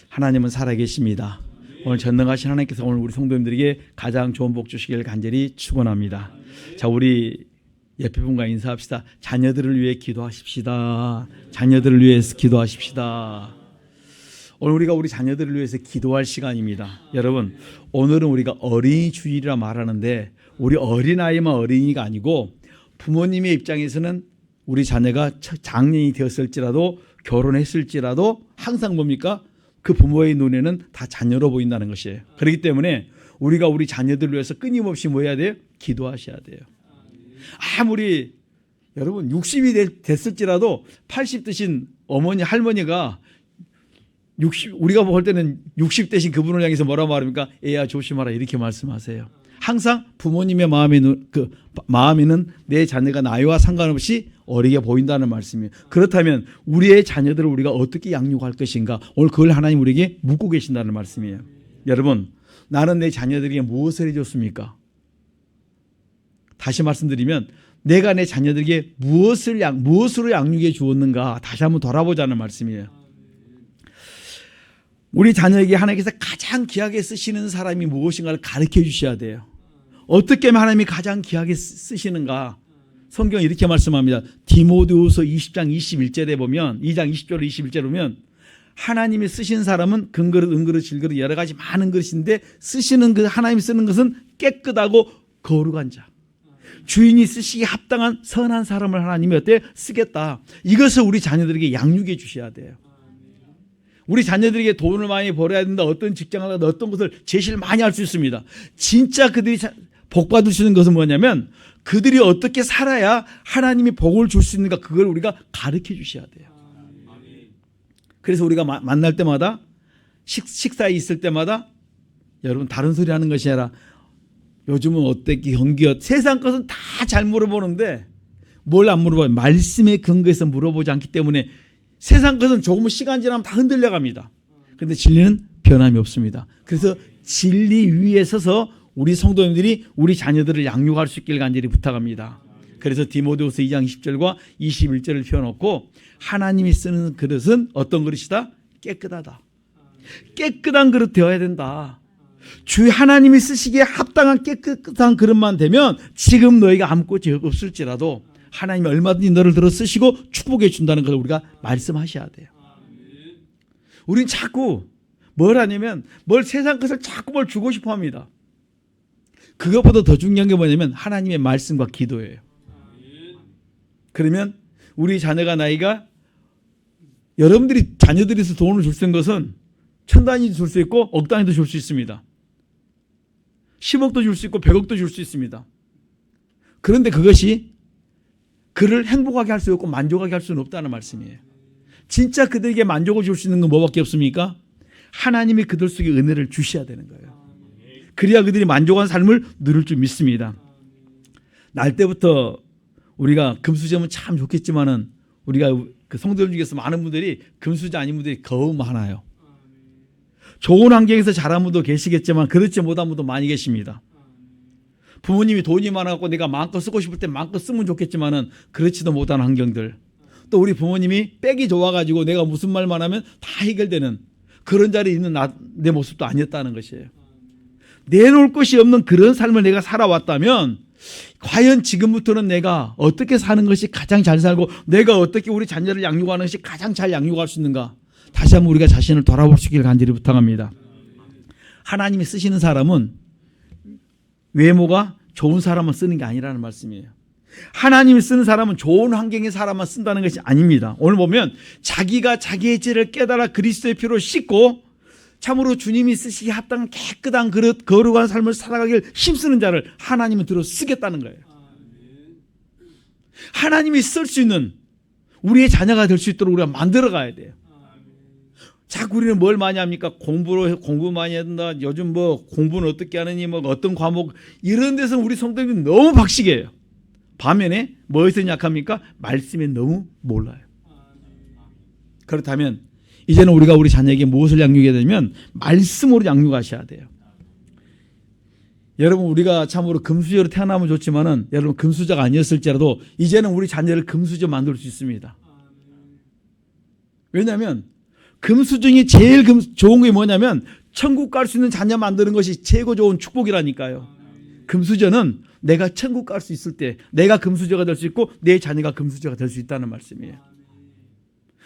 하나님은 살아계십니다. 오늘 전능하신 하나님께서 오늘 우리 성도님들에게 가장 좋은 복 주시길 간절히 축원합니다. 자, 우리 옆에 분과 인사합시다. 자녀들을 위해 기도하십시다. 자녀들을 위해서 기도하십시다. 오늘 우리가 우리 자녀들을 위해서 기도할 시간입니다. 여러분, 오늘은 우리가 어린이 주일이라 말하는데 우리 어린아이만 어린이가 아니고 부모님의 입장에서는 우리 자녀가 장년이 되었을지라도 결혼했을지라도 항상 뭡니까? 그 부모의 눈에는 다 자녀로 보인다는 것이에요. 그렇기 때문에 우리가 우리 자녀들을 위해서 끊임없이 뭐 해야 돼요? 기도하셔야 돼요. 아무리 여러분 60이 됐을지라도 80 드신 어머니 할머니가 60, 우리가 볼 때는 60 대신 그분을 향해서 뭐라 말합니까? 애야 조심하라 이렇게 말씀하세요. 항상 부모님의 마음에는 내 자녀가 나이와 상관없이 어리게 보인다는 말씀이에요. 그렇다면 우리의 자녀들을 우리가 어떻게 양육할 것인가? 오늘 그걸 하나님 우리에게 묻고 계신다는 말씀이에요. 여러분, 나는 내 자녀들에게 무엇을 해줬습니까? 다시 말씀드리면 내가 내 자녀들에게 무엇으로 양육해 주었는가? 다시 한번 돌아보자는 말씀이에요. 우리 자녀에게 하나님께서 가장 귀하게 쓰시는 사람이 무엇인가를 가르쳐 주셔야 돼요. 어떻게 하면 하나님이 가장 귀하게 쓰시는가? 성경이 이렇게 말씀합니다. 디모데후서 20장 21절에 보면 2장 20절 21절에 보면 하나님이 쓰신 사람은 금그릇, 은그릇, 질그릇 여러 가지 많은 그릇인데 쓰시는 그 하나님이 쓰는 것은 깨끗하고 거룩한 자. 주인이 쓰시기에 합당한 선한 사람을 하나님이 어때? 쓰겠다. 이것을 우리 자녀들에게 양육해 주셔야 돼요. 우리 자녀들에게 돈을 많이 벌어야 된다. 어떤 직장을 하다 어떤 것을 제시를 많이 할 수 있습니다. 진짜 그들이 복 받을 수 있는 것은 뭐냐면 그들이 어떻게 살아야 하나님이 복을 줄 수 있는가 그걸 우리가 가르쳐 주셔야 돼요. 그래서 우리가 만날 때마다 식사에 있을 때마다 여러분 다른 소리 하는 것이 아니라 요즘은 어때 경기요 세상 것은 다 잘 물어보는데 뭘 안 물어봐요. 말씀에 근거해서 물어보지 않기 때문에 세상 것은 조금 시간 지나면 다 흔들려 갑니다. 그런데 진리는 변함이 없습니다. 그래서 진리 위에 서서 우리 성도님들이 우리 자녀들을 양육할 수 있길 간절히 부탁합니다. 그래서 디모데후서 2장 10절과 21절을 펴놓고 하나님이 쓰는 그릇은 어떤 그릇이다? 깨끗하다. 깨끗한 그릇 되어야 된다. 주 하나님이 쓰시기에 합당한 깨끗한 그릇만 되면 지금 너희가 아무것이 없을지라도 하나님이 얼마든지 너를 들어 쓰시고 축복해 준다는 것을 우리가 말씀하셔야 돼요. 우린 자꾸 뭘 하냐면 세상 것을 자꾸 뭘 주고 싶어 합니다. 그것보다 더 중요한 게 뭐냐면 하나님의 말씀과 기도예요. 그러면 우리 자녀가 나이가 여러분들이 자녀들에서 돈을 줄 수 있는 것은 1000단위도 줄 수 있고 억 단위도 줄 수 있습니다. 10억도 줄 수 있고 100억도 줄 수 있습니다. 그런데 그것이 그를 행복하게 할 수 없고 만족하게 할 수는 없다는 말씀이에요. 진짜 그들에게 만족을 줄 수 있는 건 뭐밖에 없습니까? 하나님이 그들 속에 은혜를 주셔야 되는 거예요. 그래야 그들이 만족한 삶을 누릴 줄 믿습니다. 날 때부터 우리가 금수저면 참 좋겠지만은 우리가 그 성도들 중에서 많은 분들이 금수저 아닌 분들이 거의 많아요. 좋은 환경에서 자란 분도 계시겠지만 그렇지 못한 분도 많이 계십니다. 부모님이 돈이 많아갖고 내가 마음껏 쓰고 싶을 때 마음껏 쓰면 좋겠지만은 그렇지도 못한 환경들. 또 우리 부모님이 빽이 좋아가지고 내가 무슨 말만 하면 다 해결되는 그런 자리에 있는 내 모습도 아니었다는 것이에요. 내놓을 것이 없는 그런 삶을 내가 살아왔다면 과연 지금부터는 내가 어떻게 사는 것이 가장 잘 살고 내가 어떻게 우리 자녀를 양육하는 것이 가장 잘 양육할 수 있는가. 다시 한번 우리가 자신을 돌아볼 수 있기를 간절히 부탁합니다. 하나님이 쓰시는 사람은 외모가 좋은 사람만 쓰는 게 아니라는 말씀이에요. 하나님이 쓰는 사람은 좋은 환경의 사람만 쓴다는 것이 아닙니다. 오늘 보면 자기가 자기의 죄를 깨달아 그리스도의 피로 씻고 참으로 주님이 쓰시기에 합당한 깨끗한 그릇 거룩한 삶을 살아가길 힘쓰는 자를 하나님은 들어 쓰겠다는 거예요. 하나님이 쓸 수 있는 우리의 자녀가 될 수 있도록 우리가 만들어 가야 돼요. 자꾸 우리는 뭘 많이 합니까? 공부 많이 해야 된다. 요즘 공부는 어떻게 하느니 어떤 과목 이런 데서 우리 성도님이 너무 박식이에요. 반면에 뭐에서 약합니까? 말씀에 너무 몰라요. 그렇다면 이제는 우리가 우리 자녀에게 무엇을 양육해야 되냐면 말씀으로 양육하셔야 돼요. 여러분 우리가 참으로 금수저로 태어나면 좋지만은 여러분 금수저가 아니었을지라도 이제는 우리 자녀를 금수저 만들 수 있습니다. 왜냐하면 금수저이 제일 좋은 게 뭐냐면 천국 갈 수 있는 자녀 만드는 것이 최고 좋은 축복이라니까요. 금수저는 내가 천국 갈 수 있을 때 내가 금수저가 될 수 있고 내 자녀가 금수저가 될 수 있다는 말씀이에요.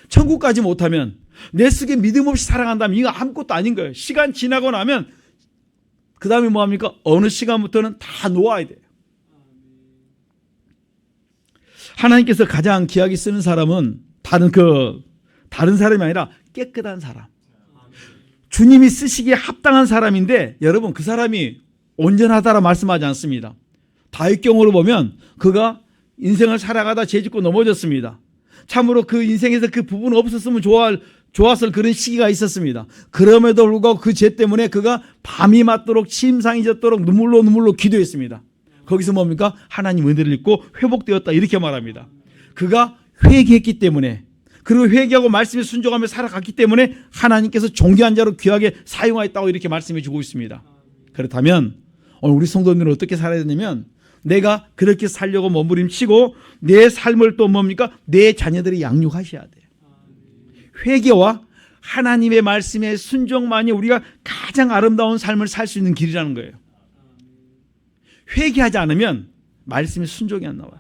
천국 가지 못하면 내 속에 믿음 없이 살아간다면 이거 아무것도 아닌 거예요. 시간 지나고 나면 그 다음에 뭐합니까? 어느 시간부터는 다 놓아야 돼요. 하나님께서 가장 귀하게 쓰는 사람은 다른 사람이 아니라 깨끗한 사람. 주님이 쓰시기에 합당한 사람인데 여러분 그 사람이 온전하다라 말씀하지 않습니다. 다윗경으로 보면 그가 인생을 살아가다 죄짓고 넘어졌습니다. 참으로 그 인생에서 그 부분 없었으면 좋았을 그런 시기가 있었습니다. 그럼에도 불구하고 그 죄 때문에 그가 밤이 맞도록 침상이 젖도록 눈물로 기도했습니다. 거기서 뭡니까? 하나님 은혜를 입고 회복되었다 이렇게 말합니다. 그가 회개했기 때문에 그리고 회개하고 말씀에 순종하며 살아갔기 때문에 하나님께서 존귀한 자로 귀하게 사용하였다고 이렇게 말씀해 주고 있습니다. 그렇다면 오늘 우리 성도님들은 어떻게 살아야 되냐면 내가 그렇게 살려고 몸부림치고 내 삶을 또 뭡니까? 내 자녀들이 양육하셔야 돼요. 회개와 하나님의 말씀에 순종만이 우리가 가장 아름다운 삶을 살 수 있는 길이라는 거예요. 회개하지 않으면 말씀에 순종이 안 나와요.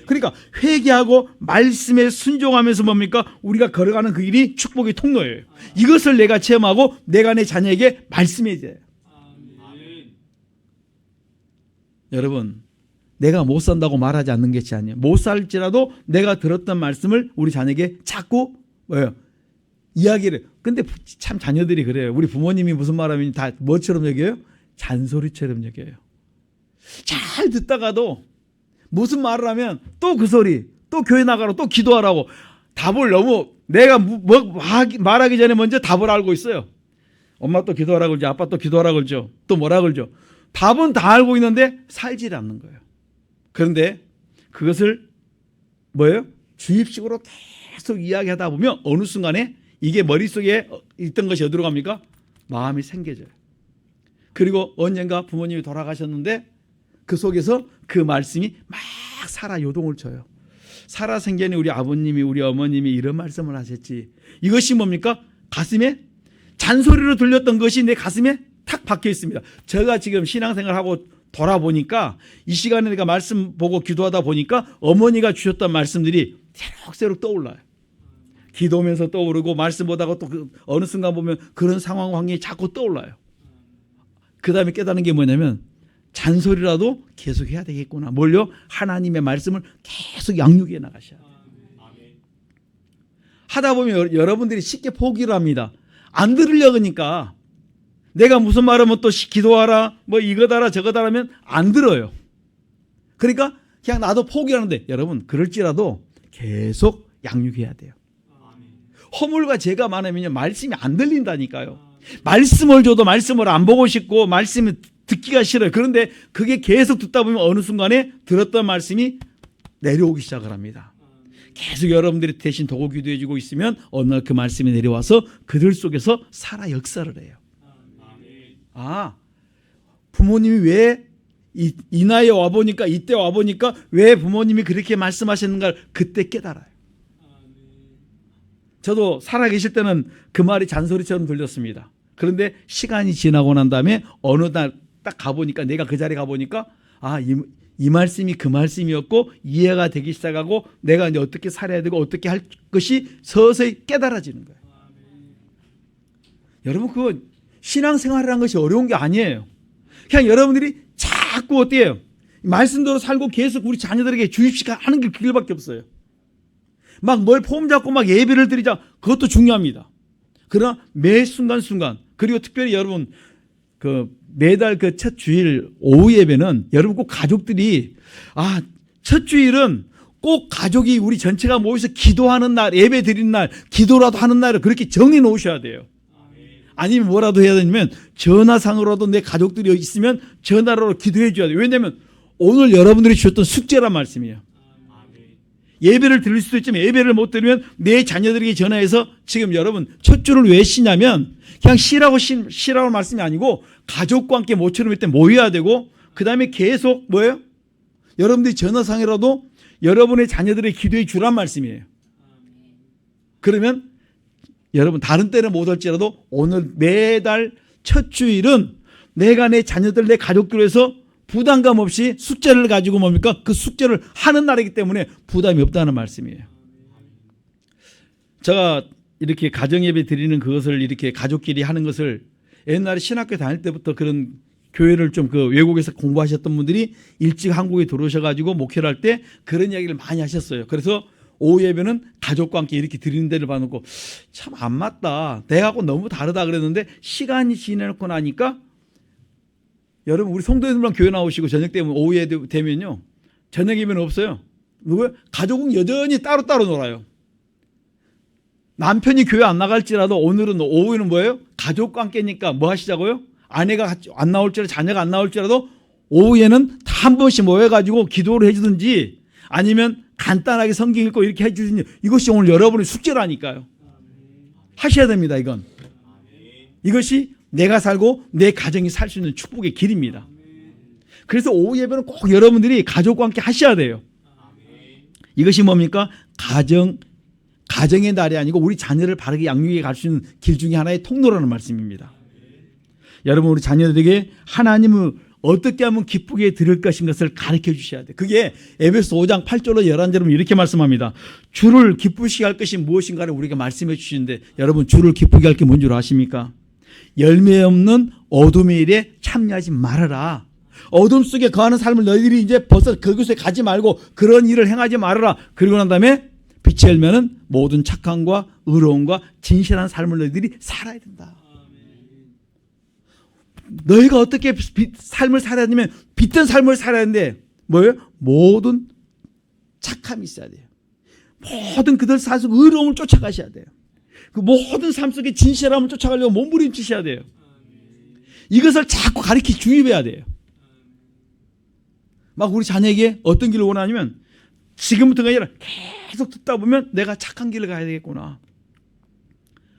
그러니까 회개하고 말씀에 순종하면서 뭡니까? 우리가 걸어가는 그 길이 축복의 통로예요. 이것을 내가 체험하고 내가 내 자녀에게 말씀해야 돼요. 여러분 내가 못 산다고 말하지 않는 것이 아니에요. 못 살지라도 내가 들었던 말씀을 우리 자녀에게 자꾸 이야기를. 근데 참 자녀들이 그래요. 우리 부모님이 무슨 말하면 다 뭐처럼 여겨요? 잔소리처럼 여겨요. 잘 듣다가도 무슨 말을 하면 또 그 소리, 또 교회 나가라고, 또 기도하라고 답을 너무 내가 말하기 전에 먼저 답을 알고 있어요. 엄마 또 기도하라고 그러죠. 아빠 또 기도하라고 그러죠. 또 뭐라 그러죠. 답은 다 알고 있는데 살질 않는 거예요. 그런데 그것을 주입식으로 계속 이야기하다 보면 어느 순간에 이게 머릿속에 있던 것이 어디로 갑니까? 마음이 생겨져요. 그리고 언젠가 부모님이 돌아가셨는데 그 속에서 그 말씀이 막 살아 요동을 쳐요. 살아 생전에 우리 아버님이 우리 어머님이 이런 말씀을 하셨지. 이것이 뭡니까? 가슴에 잔소리로 들렸던 것이 내 가슴에 탁 박혀 있습니다. 제가 지금 신앙생활하고 돌아보니까 이 시간에 내가 말씀 보고 기도하다 보니까 어머니가 주셨던 말씀들이 새록새록 떠올라요. 기도하면서 떠오르고 말씀 보다가 또 어느 순간 보면 그런 상황 환경이 자꾸 떠올라요. 그 다음에 깨닫는 게 뭐냐면 잔소리라도 계속 해야 되겠구나. 뭘요? 하나님의 말씀을 계속 양육해 나가셔야 돼요. 하다 보면 여러분들이 쉽게 포기를 합니다. 안 들으려고 하니까 내가 무슨 말하면 또 기도하라 이거다라 저거다라 하면 안 들어요. 그러니까 그냥 나도 포기하는데 여러분 그럴지라도 계속 양육해야 돼요. 허물과 죄가 많으면 말씀이 안 들린다니까요. 말씀을 줘도 말씀을 안 보고 싶고 말씀을 듣기가 싫어요. 그런데 그게 계속 듣다 보면 어느 순간에 들었던 말씀이 내려오기 시작을 합니다. 계속 여러분들이 대신 도고 기도해 주고 있으면 어느 날 그 말씀이 내려와서 그들 속에서 살아 역사를 해요. 부모님이 왜 이 나이에 와보니까 이때 와보니까 왜 부모님이 그렇게 말씀하셨는가 그때 깨달아요. 저도 살아계실 때는 그 말이 잔소리처럼 들렸습니다. 그런데 시간이 지나고 난 다음에 어느 날 딱 가보니까 내가 그 자리에 가보니까 이 말씀이 그 말씀이었고 이해가 되기 시작하고 내가 이제 어떻게 살아야 되고 어떻게 할 것이 서서히 깨달아지는 거예요. 여러분 그거 신앙생활이라는 것이 어려운 게 아니에요. 그냥 여러분들이 자꾸 어때요? 말씀대로 살고 계속 우리 자녀들에게 주입식 하는 게 그길밖에 없어요. 막 뭘 폼 잡고 막 예배를 드리자 그것도 중요합니다. 그러나 매 순간순간 그리고 특별히 여러분 매달 그 첫 주일 오후 예배는 여러분 꼭 가족들이 첫 주일은 꼭 가족이 우리 전체가 모여서 기도하는 날, 예배 드리는 날, 기도라도 하는 날을 그렇게 정해 놓으셔야 돼요. 아니면 뭐라도 해야 되냐면 전화상으로라도 내 가족들이 있으면 전화로 기도해 줘야 돼요. 왜냐하면 오늘 여러분들이 주셨던 숙제란 말씀이에요. 예배를 드릴 수도 있지만 예배를 못 드리면 내 자녀들에게 전화해서 지금 여러분 첫 주를 왜 쉬냐면 그냥 쉬라고 말씀이 아니고 가족과 함께 모처럼 이때 모여야 되고 그 다음에 계속 여러분들이 전화상이라도 여러분의 자녀들의 기도해 주란 말씀이에요. 그러면 여러분 다른 때는 못 할지라도 오늘 매달 첫 주일은 내가 내 자녀들 내 가족들 위해서 부담감 없이 숙제를 가지고 뭡니까? 그 숙제를 하는 날이기 때문에 부담이 없다는 말씀이에요. 제가 이렇게 가정예배 드리는 그것을 이렇게 가족끼리 하는 것을 옛날에 신학교 다닐 때부터 그런 교회를 좀 그 외국에서 공부하셨던 분들이 일찍 한국에 들어오셔가지고 목회를 할 때 그런 이야기를 많이 하셨어요. 그래서 오후 예배는 가족과 함께 이렇게 드리는 데를 봐놓고 참 안 맞다. 내하고 너무 다르다 그랬는데 시간이 지나고 나니까 여러분 우리 성도님들만 교회 나오시고 저녁 때면 오후에 되면요. 저녁 예배는 없어요. 누구요? 가족은 여전히 따로따로 놀아요. 남편이 교회 안 나갈지라도 오늘은 오후에는 뭐예요? 가족과 함께니까 뭐 하시자고요? 아내가 안 나올지라도 자녀가 안 나올지라도 오후에는 다 한 번씩 모여가지고 기도를 해주든지 아니면 간단하게 성경 읽고 이렇게 해주든지 이것이 오늘 여러분의 숙제라니까요. 하셔야 됩니다. 이것이 내가 살고 내 가정이 살 수 있는 축복의 길입니다. 그래서 오후 예배는 꼭 여러분들이 가족과 함께 하셔야 돼요. 이것이 뭡니까? 가정의 날이 아니고 우리 자녀를 바르게 양육해 갈 수 있는 길 중에 하나의 통로라는 말씀입니다. 여러분 우리 자녀들에게 하나님을 어떻게 하면 기쁘게 들을 것인 것을 가르쳐 주셔야 돼요. 그게 에베소 5장 8절로 11절은 이렇게 말씀합니다. 주를 기쁘시게 할 것이 무엇인가를 우리가 말씀해 주시는데 여러분 주를 기쁘게 할 게 뭔 줄 아십니까? 열매 없는 어둠의 일에 참여하지 말아라. 어둠 속에 거하는 삶을 너희들이 이제 벌써 그곳에 가지 말고 그런 일을 행하지 말아라. 그리고 난 다음에 빛의 열매는 모든 착함과 의로움과 진실한 삶을 너희들이 살아야 된다. 너희가 어떻게 삶을 살아야 되면 빛된 삶을 살아야 하는데 뭐예요? 모든 착함이 있어야 돼요. 모든 그들 삶 속 의로움을 쫓아가셔야 돼요. 그 모든 삶 속에 진실함을 쫓아가려고 몸부림치셔야 돼요. 이것을 자꾸 가르쳐 주입해야 돼요. 막 우리 자녀에게 어떤 길을 원하냐면 지금부터가 아니라 계속 듣다 보면 내가 착한 길을 가야 되겠구나.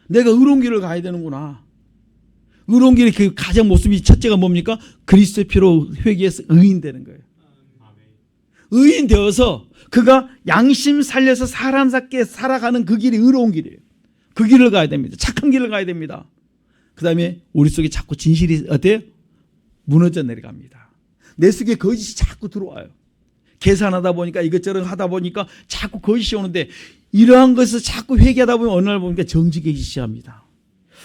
내가 의로운 길을 가야 되는구나. 의로운 길의 그 가장 모습이 첫째가 뭡니까? 그리스도의 피로 회개해서 의인 되는 거예요. 의인 되어서 그가 양심 살려서 사람답게 살아가는 그 길이 의로운 길이에요. 그 길을 가야 됩니다. 착한 길을 가야 됩니다. 그 다음에 우리 속에 자꾸 진실이 어때요? 무너져 내려갑니다. 내 속에 거짓이 자꾸 들어와요. 계산하다 보니까 이것저것 하다 보니까 자꾸 거짓이 오는데 이러한 것을 자꾸 회개하다 보면 어느 날 보니까 정직해지기 시작합니다.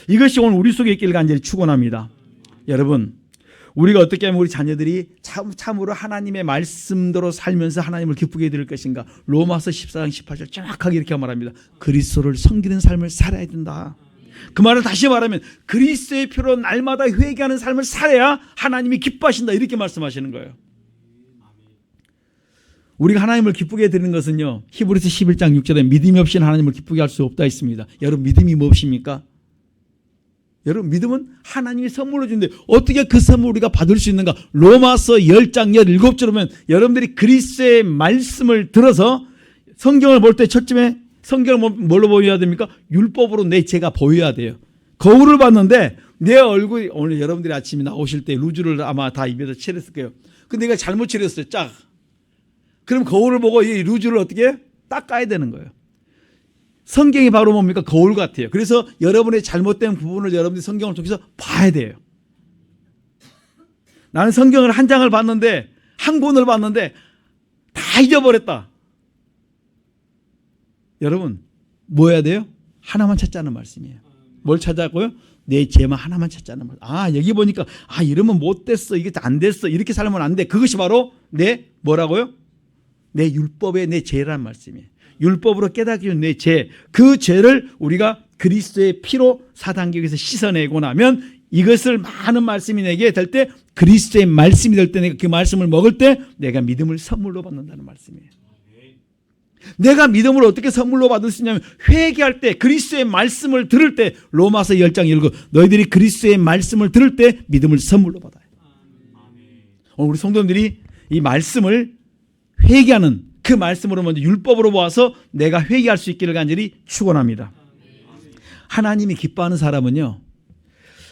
이것이 오늘 우리 속에 있기를 간절히 축원합니다. 여러분 우리가 어떻게 하면 우리 자녀들이 참으로 하나님의 말씀대로 살면서 하나님을 기쁘게 드릴 것인가. 로마서 14장 18절 정확하게 이렇게 말합니다. 그리스도를 섬기는 삶을 살아야 된다. 그 말을 다시 말하면 그리스도의 피로 날마다 회개하는 삶을 살아야 하나님이 기뻐하신다. 이렇게 말씀하시는 거예요. 우리가 하나님을 기쁘게 드리는 것은요. 히브리서 11장 6절에 믿음이 없이는 하나님을 기쁘게 할 수 없다 있습니다. 여러분 믿음이 무엇입니까? 여러분 믿음은 하나님이 선물로 주는데 어떻게 그 선물 우리가 받을 수 있는가? 로마서 10장 17절 보면 여러분들이 그리스도의 말씀을 들어서 성경을 볼 때 첫째에 성경을 뭘로 보여야 됩니까? 율법으로 내 죄가 보여야 돼요. 거울을 봤는데 내 얼굴이 오늘 여러분들이 아침에 나오실 때 루즈를 아마 다 입에서 칠했을 거예요. 근데 내가 잘못 칠했어요. 짝. 그럼 거울을 보고 이 루즈를 어떻게 닦아야 되는 거예요. 성경이 바로 뭡니까? 거울 같아요. 그래서 여러분의 잘못된 부분을 여러분들이 성경을 통해서 봐야 돼요. 나는 성경을 한 장을 봤는데 한 권을 봤는데 다 잊어버렸다. 여러분 뭐 해야 돼요? 하나만 찾자는 말씀이에요. 뭘 찾자고요? 내 죄만 하나만 찾자는 말씀. 아 여기 보니까 이러면 못됐어. 이게 안 됐어. 이렇게 살면 안 돼. 그것이 바로 내 뭐라고요? 내 율법의 내 죄라는 말씀이에요. 율법으로 깨닫게 된 내 죄, 그 죄를 우리가 그리스도의 피로 4단계에서 씻어내고 나면 이것을 많은 말씀이 내게 될 때 그리스도의 말씀이 될 때 내가 그 말씀을 먹을 때 내가 믿음을 선물로 받는다는 말씀이에요. 내가 믿음을 어떻게 선물로 받을 수 있냐면 회개할 때 그리스도의 말씀을 들을 때 로마서 10장 19 너희들이 그리스도의 말씀을 들을 때 믿음을 선물로 받아요. 오늘 우리 성도님들이 이 말씀을 회개하는 그 말씀으로 먼저 율법으로 보아서 내가 회개할 수 있기를 간절히 축원합니다. 하나님이 기뻐하는 사람은요.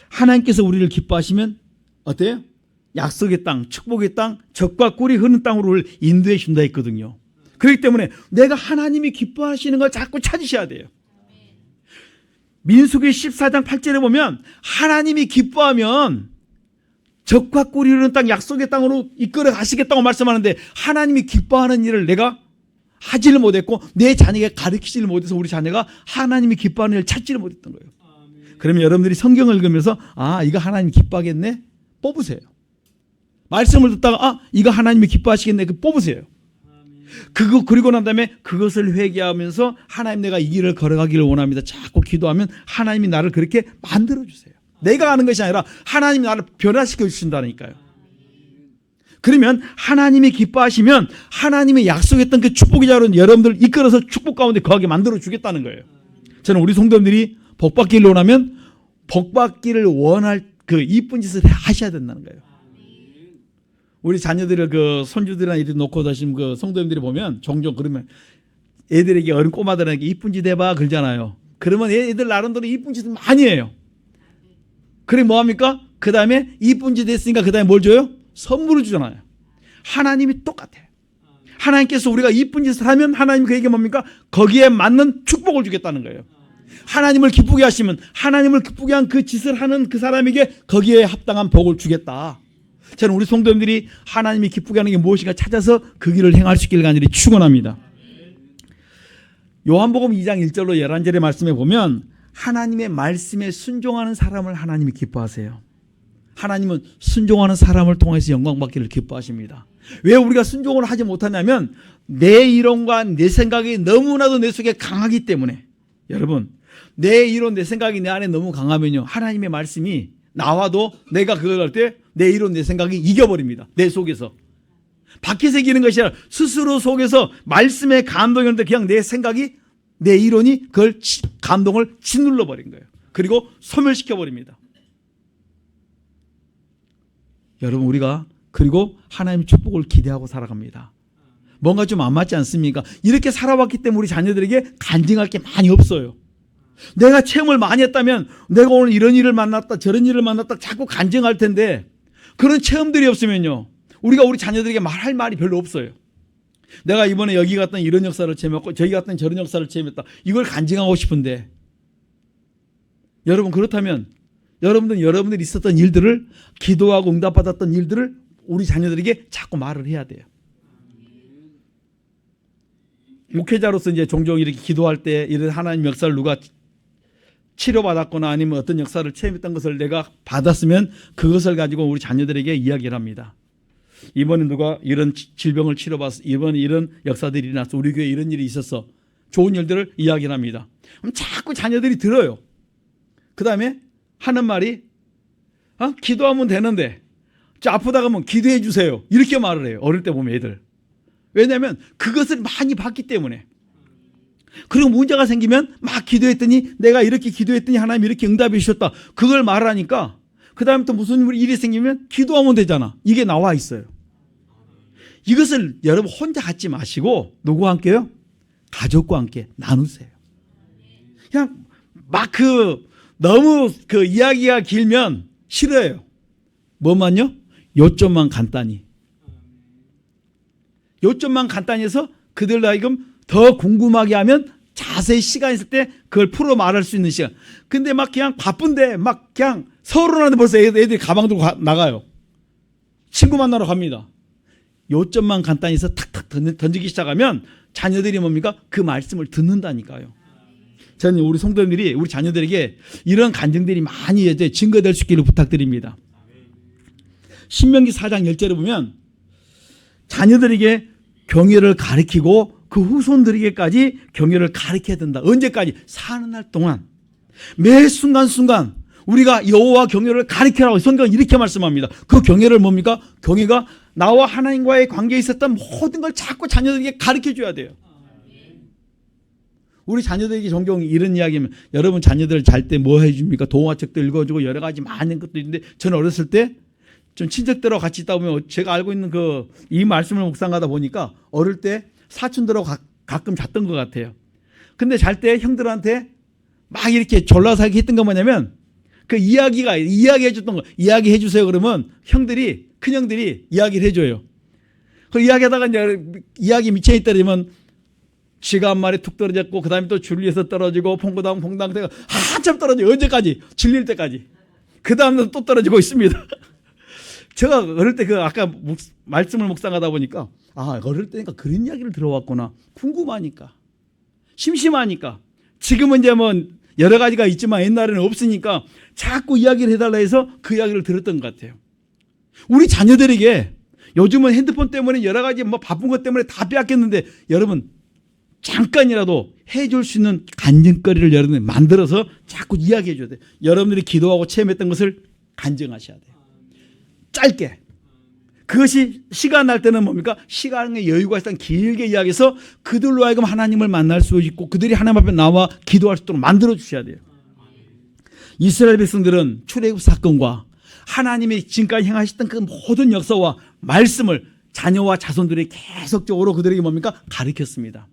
하나님께서 우리를 기뻐하시면 어때요? 약속의 땅, 축복의 땅, 젖과 꿀이 흐르는 땅으로 우리를 인도해 준다 했거든요. 그렇기 때문에 내가 하나님이 기뻐하시는 걸 자꾸 찾으셔야 돼요. 민수기 14장 8절에 보면 하나님이 기뻐하면 적과 꿀이 흐르는 땅 약속의 땅으로 이끌어 가시겠다고 말씀하는데 하나님이 기뻐하는 일을 내가 하지를 못했고 내 자녀에게 가르치지를 못해서 우리 자녀가 하나님이 기뻐하는 일을 찾지를 못했던 거예요. 그러면 여러분들이 성경을 읽으면서 이거 하나님 기뻐하겠네? 뽑으세요. 말씀을 듣다가 이거 하나님이 기뻐하시겠네? 뽑으세요. 그리고 난 다음에 그것을 회개하면서 하나님 내가 이 길을 걸어가기를 원합니다. 자꾸 기도하면 하나님이 나를 그렇게 만들어주세요. 내가 하는 것이 아니라 하나님이 나를 변화시켜 주신다니까요. 그러면 하나님이 기뻐하시면 하나님이 약속했던 그 축복의 자로 여러분들 이끌어서 축복 가운데 거하게 만들어 주겠다는 거예요. 저는 우리 성도님들이 복받기를 원하면 복받기를 원할 그 이쁜 짓을 하셔야 된다는 거예요. 우리 자녀들을 그 손주들이나 이렇게 놓고 다니신 그 성도님들이 보면 종종 그러면 애들에게 어린 꼬마들에게 이쁜 짓 해봐 그러잖아요. 그러면 애들 나름대로 이쁜 짓을 많이 해요. 그래 뭐합니까? 그 다음에 이쁜 짓 했으니까 그 다음에 뭘 줘요? 선물을 주잖아요. 하나님이 똑같아요. 하나님께서 우리가 이쁜 짓을 하면 하나님 그에게 뭡니까? 거기에 맞는 축복을 주겠다는 거예요. 하나님을 기쁘게 하시면 하나님을 기쁘게 한 그 짓을 하는 그 사람에게 거기에 합당한 복을 주겠다. 저는 우리 성도님들이 하나님이 기쁘게 하는 게 무엇인가 찾아서 그 길을 행할 수 있기를 간절히 축원합니다. 요한복음 2장 1절로 11절의 말씀에 보면 하나님의 말씀에 순종하는 사람을 하나님이 기뻐하세요. 하나님은 순종하는 사람을 통해서 영광받기를 기뻐하십니다. 왜 우리가 순종을 하지 못하냐면 내 이론과 내 생각이 너무나도 내 속에 강하기 때문에. 여러분, 내 이론 내 생각이 내 안에 너무 강하면요 하나님의 말씀이 나와도 내가 그걸 할 때 내 이론 내 생각이 이겨버립니다. 내 속에서. 밖에서 이기는 것이 아니라 스스로 속에서 말씀의 감동이 오는데 그냥 내 생각이 내 이론이 그걸 감동을 짓눌러 버린 거예요. 그리고 소멸시켜 버립니다. 여러분 우리가 그리고 하나님의 축복을 기대하고 살아갑니다. 뭔가 좀 안 맞지 않습니까? 이렇게 살아왔기 때문에 우리 자녀들에게 간증할 게 많이 없어요. 내가 체험을 많이 했다면 내가 오늘 이런 일을 만났다 저런 일을 만났다 자꾸 간증할 텐데 그런 체험들이 없으면요 우리가 우리 자녀들에게 말할 말이 별로 없어요. 내가 이번에 여기 갔더니 이런 역사를 체험했고 저기 갔더니 저런 역사를 체험했다. 이걸 간증하고 싶은데 여러분 그렇다면 여러분들이 있었던 일들을 기도하고 응답받았던 일들을 우리 자녀들에게 자꾸 말을 해야 돼요. 목회자로서 이제 종종 이렇게 기도할 때 이런 하나님 역사를 누가 치료받았거나 아니면 어떤 역사를 체험했던 것을 내가 받았으면 그것을 가지고 우리 자녀들에게 이야기를 합니다. 이번에 누가 이런 질병을 치료받았어. 이번에 이런 역사들이 일어났어. 우리 교회에 이런 일이 있었어. 좋은 일들을 이야기를 합니다. 그럼 자꾸 자녀들이 들어요. 그 다음에 하는 말이 기도하면 되는데 아프다 가면 기도해 주세요. 이렇게 말을 해요. 어릴 때 보면 애들. 왜냐하면 그것을 많이 봤기 때문에. 그리고 문제가 생기면 막 기도했더니 내가 이렇게 기도했더니 하나님 이렇게 응답해 주셨다. 그걸 말하니까 그 다음에 또 무슨 일이 생기면 기도하면 되잖아. 이게 나와 있어요. 이것을 여러분 혼자 갖지 마시고 누구와 함께요? 가족과 함께 나누세요. 그냥 막 너무 이야기가 길면 싫어요. 뭐만요? 요점만 간단히. 요점만 간단히 해서 그들 하여금 더 궁금하게 하면 자세히 시간 있을 때 그걸 풀어 말할 수 있는 시간. 근데 막 그냥 바쁜데 막 그냥 서울하는데 벌써 애들이 가방 들고 나가요. 친구 만나러 갑니다. 요점만 간단히 해서 탁탁 던지기 시작하면 자녀들이 뭡니까? 그 말씀을 듣는다니까요. 저는 우리 성도님들이 우리 자녀들에게 이런 간증들이 많이 이제 증거될 수 있기를 부탁드립니다. 신명기 4장 10절에 보면 자녀들에게 경외를 가르치고 그 후손들에게까지 경외를 가르쳐야 된다. 언제까지? 사는 날 동안 매 순간순간 우리가 여호와 경외를 가르치라고 성경은 이렇게 말씀합니다. 그 경외를 뭡니까? 경외가 나와 하나님과의 관계에 있었던 모든 걸 자꾸 자녀들에게 가르쳐줘야 돼요. 우리 자녀들에게 종종 이런 이야기하면 여러분 자녀들 잘 때 뭐 해줍니까? 동화책도 읽어주고 여러 가지 많은 것도 있는데 저는 어렸을 때 좀 친척들하고 같이 있다 보면 제가 알고 있는 이 말씀을 묵상하다 보니까 어릴 때 사촌들하고 가끔 잤던 것 같아요. 근데 잘 때 형들한테 막 이렇게 졸라사기 했던 건 뭐냐면 그 이야기해 줬던 거 이야기해 주세요 그러면 큰형들이, 이야기를 해줘요. 그 이야기하다가 이제 이야기 미쳐 있다 그러면 쥐가 한 마리 툭 떨어졌고 그 다음에 또 줄리에서 떨어지고 퐁당 한참 떨어지고 언제까지? 질릴 때까지. 그 다음에 또 떨어지고 있습니다. 제가 어릴 때 그 아까 말씀을 묵상하다 보니까 어릴 때니까 그런 이야기를 들어왔구나. 궁금하니까. 심심하니까. 지금은 이제 뭐 여러 가지가 있지만 옛날에는 없으니까 자꾸 이야기를 해달라 해서 그 이야기를 들었던 것 같아요. 우리 자녀들에게 요즘은 핸드폰 때문에 여러 가지 뭐 바쁜 것 때문에 다 빼앗겼는데 여러분 잠깐이라도 해줄 수 있는 간증거리를 여러분이 만들어서 자꾸 이야기해 줘야 돼요. 여러분들이 기도하고 체험했던 것을 간증하셔야 돼요. 짧게. 그것이 시간 날 때는 뭡니까? 시간의 여유가 있으면 길게 이야기해서 그들로 하여금 하나님을 만날 수 있고 그들이 하나님 앞에 나와 기도할 수 있도록 만들어 주셔야 돼요. 이스라엘 백성들은 출애굽 사건과 하나님이 지금까지 행하셨던 그 모든 역사와 말씀을 자녀와 자손들이 계속적으로 그들에게 뭡니까? 가르쳤습니다.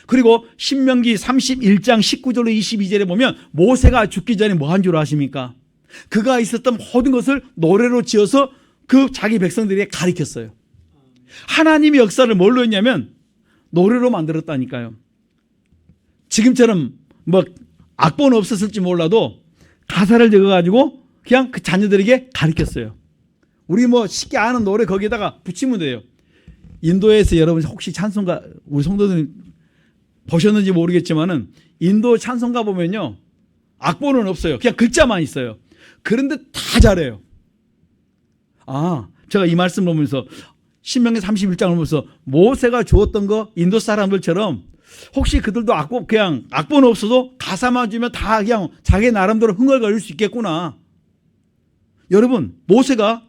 그리고 신명기 31장 19절로 22절에 보면 모세가 죽기 전에 뭐 한 줄 아십니까? 그가 있었던 모든 것을 노래로 지어서 그 자기 백성들에게 가르쳤어요. 하나님의 역사를 뭘로 했냐면 노래로 만들었다니까요. 지금처럼 뭐 악보는 없었을지 몰라도 가사를 적어가지고 그냥 그 자녀들에게 가르쳤어요. 우리 뭐 쉽게 아는 노래 거기에다가 붙이면 돼요. 인도에서 여러분 혹시 찬송가 우리 성도들 보셨는지 모르겠지만은 인도 찬송가 보면요 악보는 없어요. 그냥 글자만 있어요. 그런데 다 잘해요. 제가 이 말씀 보면서 신명기 31장을 보면서 모세가 주었던 거 인도 사람들처럼 혹시 그들도 그냥 악보는 없어도 가사만 주면 다 그냥 자기 나름대로 흥얼거릴 수 있겠구나. 여러분 모세가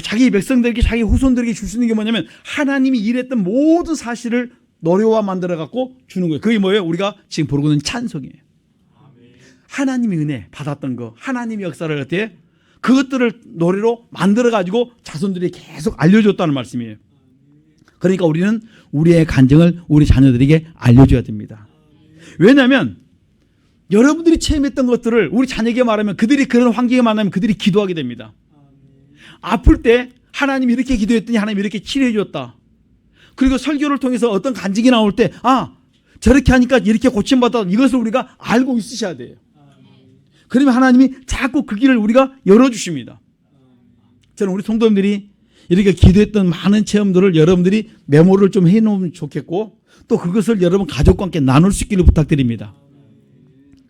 자기 백성들에게 자기 후손들에게 줄 수 있는 게 뭐냐면 하나님이 일했던 모든 사실을 노래와 만들어 갖고 주는 거예요. 그게 뭐예요? 우리가 지금 부르고 있는 찬송이에요. 하나님의 은혜 받았던 거, 하나님의 역사를 어떻게 그것들을 노래로 만들어 가지고 자손들이 계속 알려줬다는 말씀이에요. 그러니까 우리는 우리의 간증을 우리 자녀들에게 알려줘야 됩니다. 왜냐하면 여러분들이 체험했던 것들을 우리 자녀에게 말하면 그들이 그런 환경에 만나면 그들이 기도하게 됩니다. 아플 때 하나님이 이렇게 기도했더니 하나님이 이렇게 치료해 줬다. 그리고 설교를 통해서 어떤 간증이 나올 때 저렇게 하니까 이렇게 고침받았다. 이것을 우리가 알고 있으셔야 돼요. 그러면 하나님이 자꾸 그 길을 우리가 열어주십니다. 저는 우리 성도님들이 이렇게 기도했던 많은 체험들을 여러분들이 메모를 좀 해놓으면 좋겠고 또 그것을 여러분 가족과 함께 나눌 수 있기를 부탁드립니다.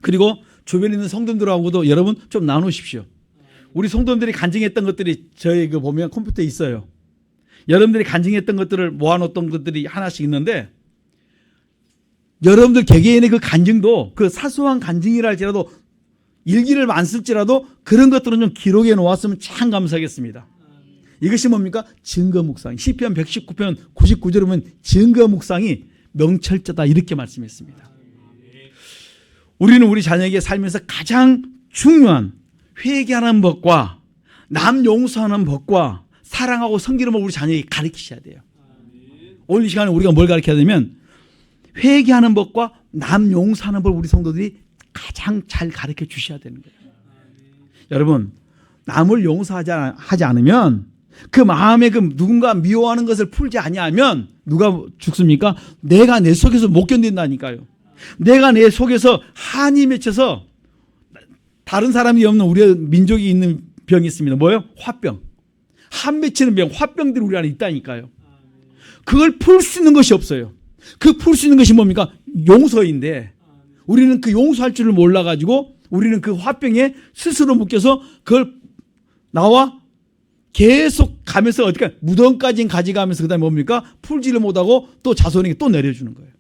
그리고 주변에 있는 성도님들하고도 여러분 좀 나누십시오. 우리 성도님들이 간증했던 것들이 저희 보면 컴퓨터에 있어요. 여러분들이 간증했던 것들을 모아놓던 것들이 하나씩 있는데 여러분들 개개인의 그 간증도 그 사소한 간증이라 할지라도 일기를 안 쓸지라도 그런 것들은 좀 기록해 놓았으면 참 감사하겠습니다. 이것이 뭡니까? 증거 묵상. 시편 119편 99절에 보면 증거 묵상이 명철자다 이렇게 말씀했습니다. 우리는 우리 자녀에게 살면서 가장 중요한 회개하는 법과 남 용서하는 법과 사랑하고 섬기는 법을 우리 자녀에게 가르치셔야 돼요. 오늘 이 시간에 우리가 뭘 가르쳐야 되면 회개하는 법과 남 용서하는 법을 우리 성도들이 가장 잘 가르쳐 주셔야 되는 거예요. 여러분 남을 용서하지 않으면 그 마음에 누군가 미워하는 것을 풀지 아니하면 누가 죽습니까? 내가 내 속에서 못 견딘다니까요. 내가 내 속에서 한이 맺혀서 다른 사람이 없는 우리 민족이 있는 병이 있습니다. 뭐예요? 화병. 한 맺히는 병, 화병들이 우리 안에 있다니까요. 그걸 풀 수 있는 것이 없어요. 그 풀 수 있는 것이 뭡니까? 용서인데 우리는 그 용서할 줄을 몰라가지고 우리는 그 화병에 스스로 묶여서 그걸 나와 계속 가면서 어떻게 무덤까지 가져가면서 그 다음에 뭡니까? 풀지를 못하고 또 자손에게 또 내려주는 거예요.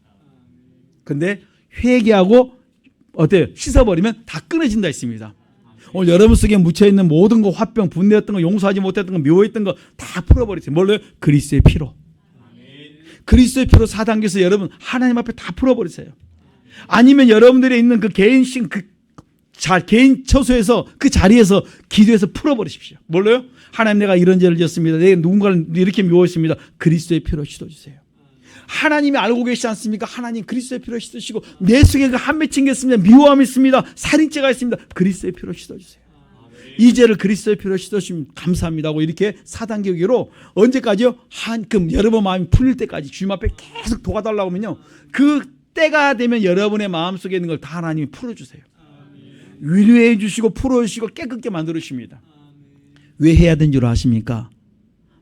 근데 회개하고 어때요? 씻어버리면 다 끊어진다 했습니다. 오늘 여러분 속에 묻혀있는 모든 거 화병, 분내했던 거, 용서하지 못했던 거, 미워했던 거 다 풀어버리세요. 뭘로요? 그리스도의 피로. 그리스도의 피로 4단계에서 여러분 하나님 앞에 다 풀어버리세요. 아니면 여러분들이 있는 그 개인식 개인 처소에서 그 자리에서 기도해서 풀어버리십시오. 뭘로요? 하나님 내가 이런 죄를 지었습니다. 내가 누군가를 이렇게 미워했습니다. 그리스도의 피로 씻어주세요. 하나님이 알고 계시지 않습니까? 하나님 그리스도의 피로 씻으시고 내 속에 그 한 맺힌 게 있습니다. 미워함이 있습니다. 살인죄가 있습니다. 그리스도의 피로 씻어주세요. 이 죄를 그리스도의 피로 씻으시면 감사합니다 하고 이렇게 4단계 기로 언제까지요? 한금 여러분 마음이 풀릴 때까지 주님 앞에 계속 도와달라고 하면요, 그 때가 되면 여러분의 마음속에 있는 걸 다 하나님이 풀어주세요. 위로해 주시고 풀어주시고 깨끗게 만들어주십니다. 왜 해야 되는 줄 아십니까?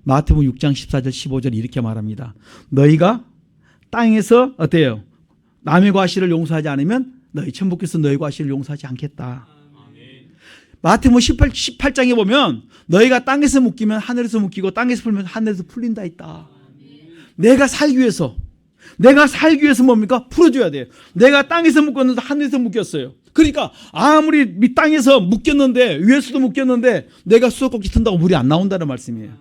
마태복음 6장 14절 15절 이렇게 말합니다. 너희가 땅에서 어때요? 남의 과실을 용서하지 않으면 너희 천부께서 너희 과실을 용서하지 않겠다. 마태복음 18장에 보면 너희가 땅에서 묶이면 하늘에서 묶이고 땅에서 풀면 하늘에서 풀린다 있다. 내가 살기 위해서 뭡니까? 풀어줘야 돼요. 내가 땅에서 묶었는데 하늘에서 묶였어요. 그러니까 아무리 땅에서 묶였는데 위에서도 묶였는데 내가 수도꼭지 튼다고 물이 안 나온다는 말씀이에요.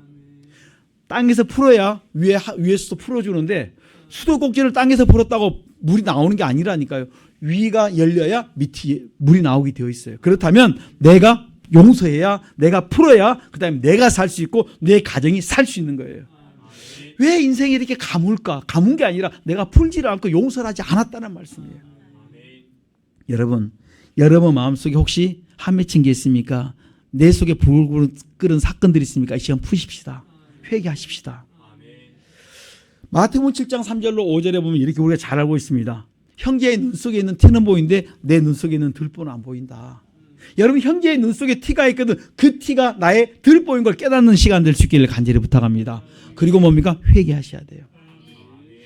땅에서 풀어야 위에서도 풀어주는데 수도꼭지를 땅에서 풀었다고 물이 나오는 게 아니라니까요. 위가 열려야 밑이 물이 나오게 되어 있어요. 그렇다면 내가 용서해야, 내가 풀어야 그다음에 내가 살 수 있고 내 가정이 살 수 있는 거예요. 왜 인생이 이렇게 가물까? 가문 게 아니라 내가 풀지를 않고 용서를 하지 않았다는 말씀이에요. 여러분 마음속에 혹시 한 맺힌 게 있습니까? 내 속에 불을 끓은 사건들이 있습니까? 이 시간 푸십시다. 회개하십시다. 마태복음 7장 3절로 5절에 보면 이렇게 우리가 잘 알고 있습니다. 형제의 눈 속에 있는 티는 보이는데 내 눈 속에 있는 들보는 안 보인다. 여러분 형제의 눈 속에 티가 있거든. 그 티가 나의 들보인 걸 깨닫는 시간 될 수 있기를 간절히 부탁합니다. 그리고 뭡니까? 회개하셔야 돼요.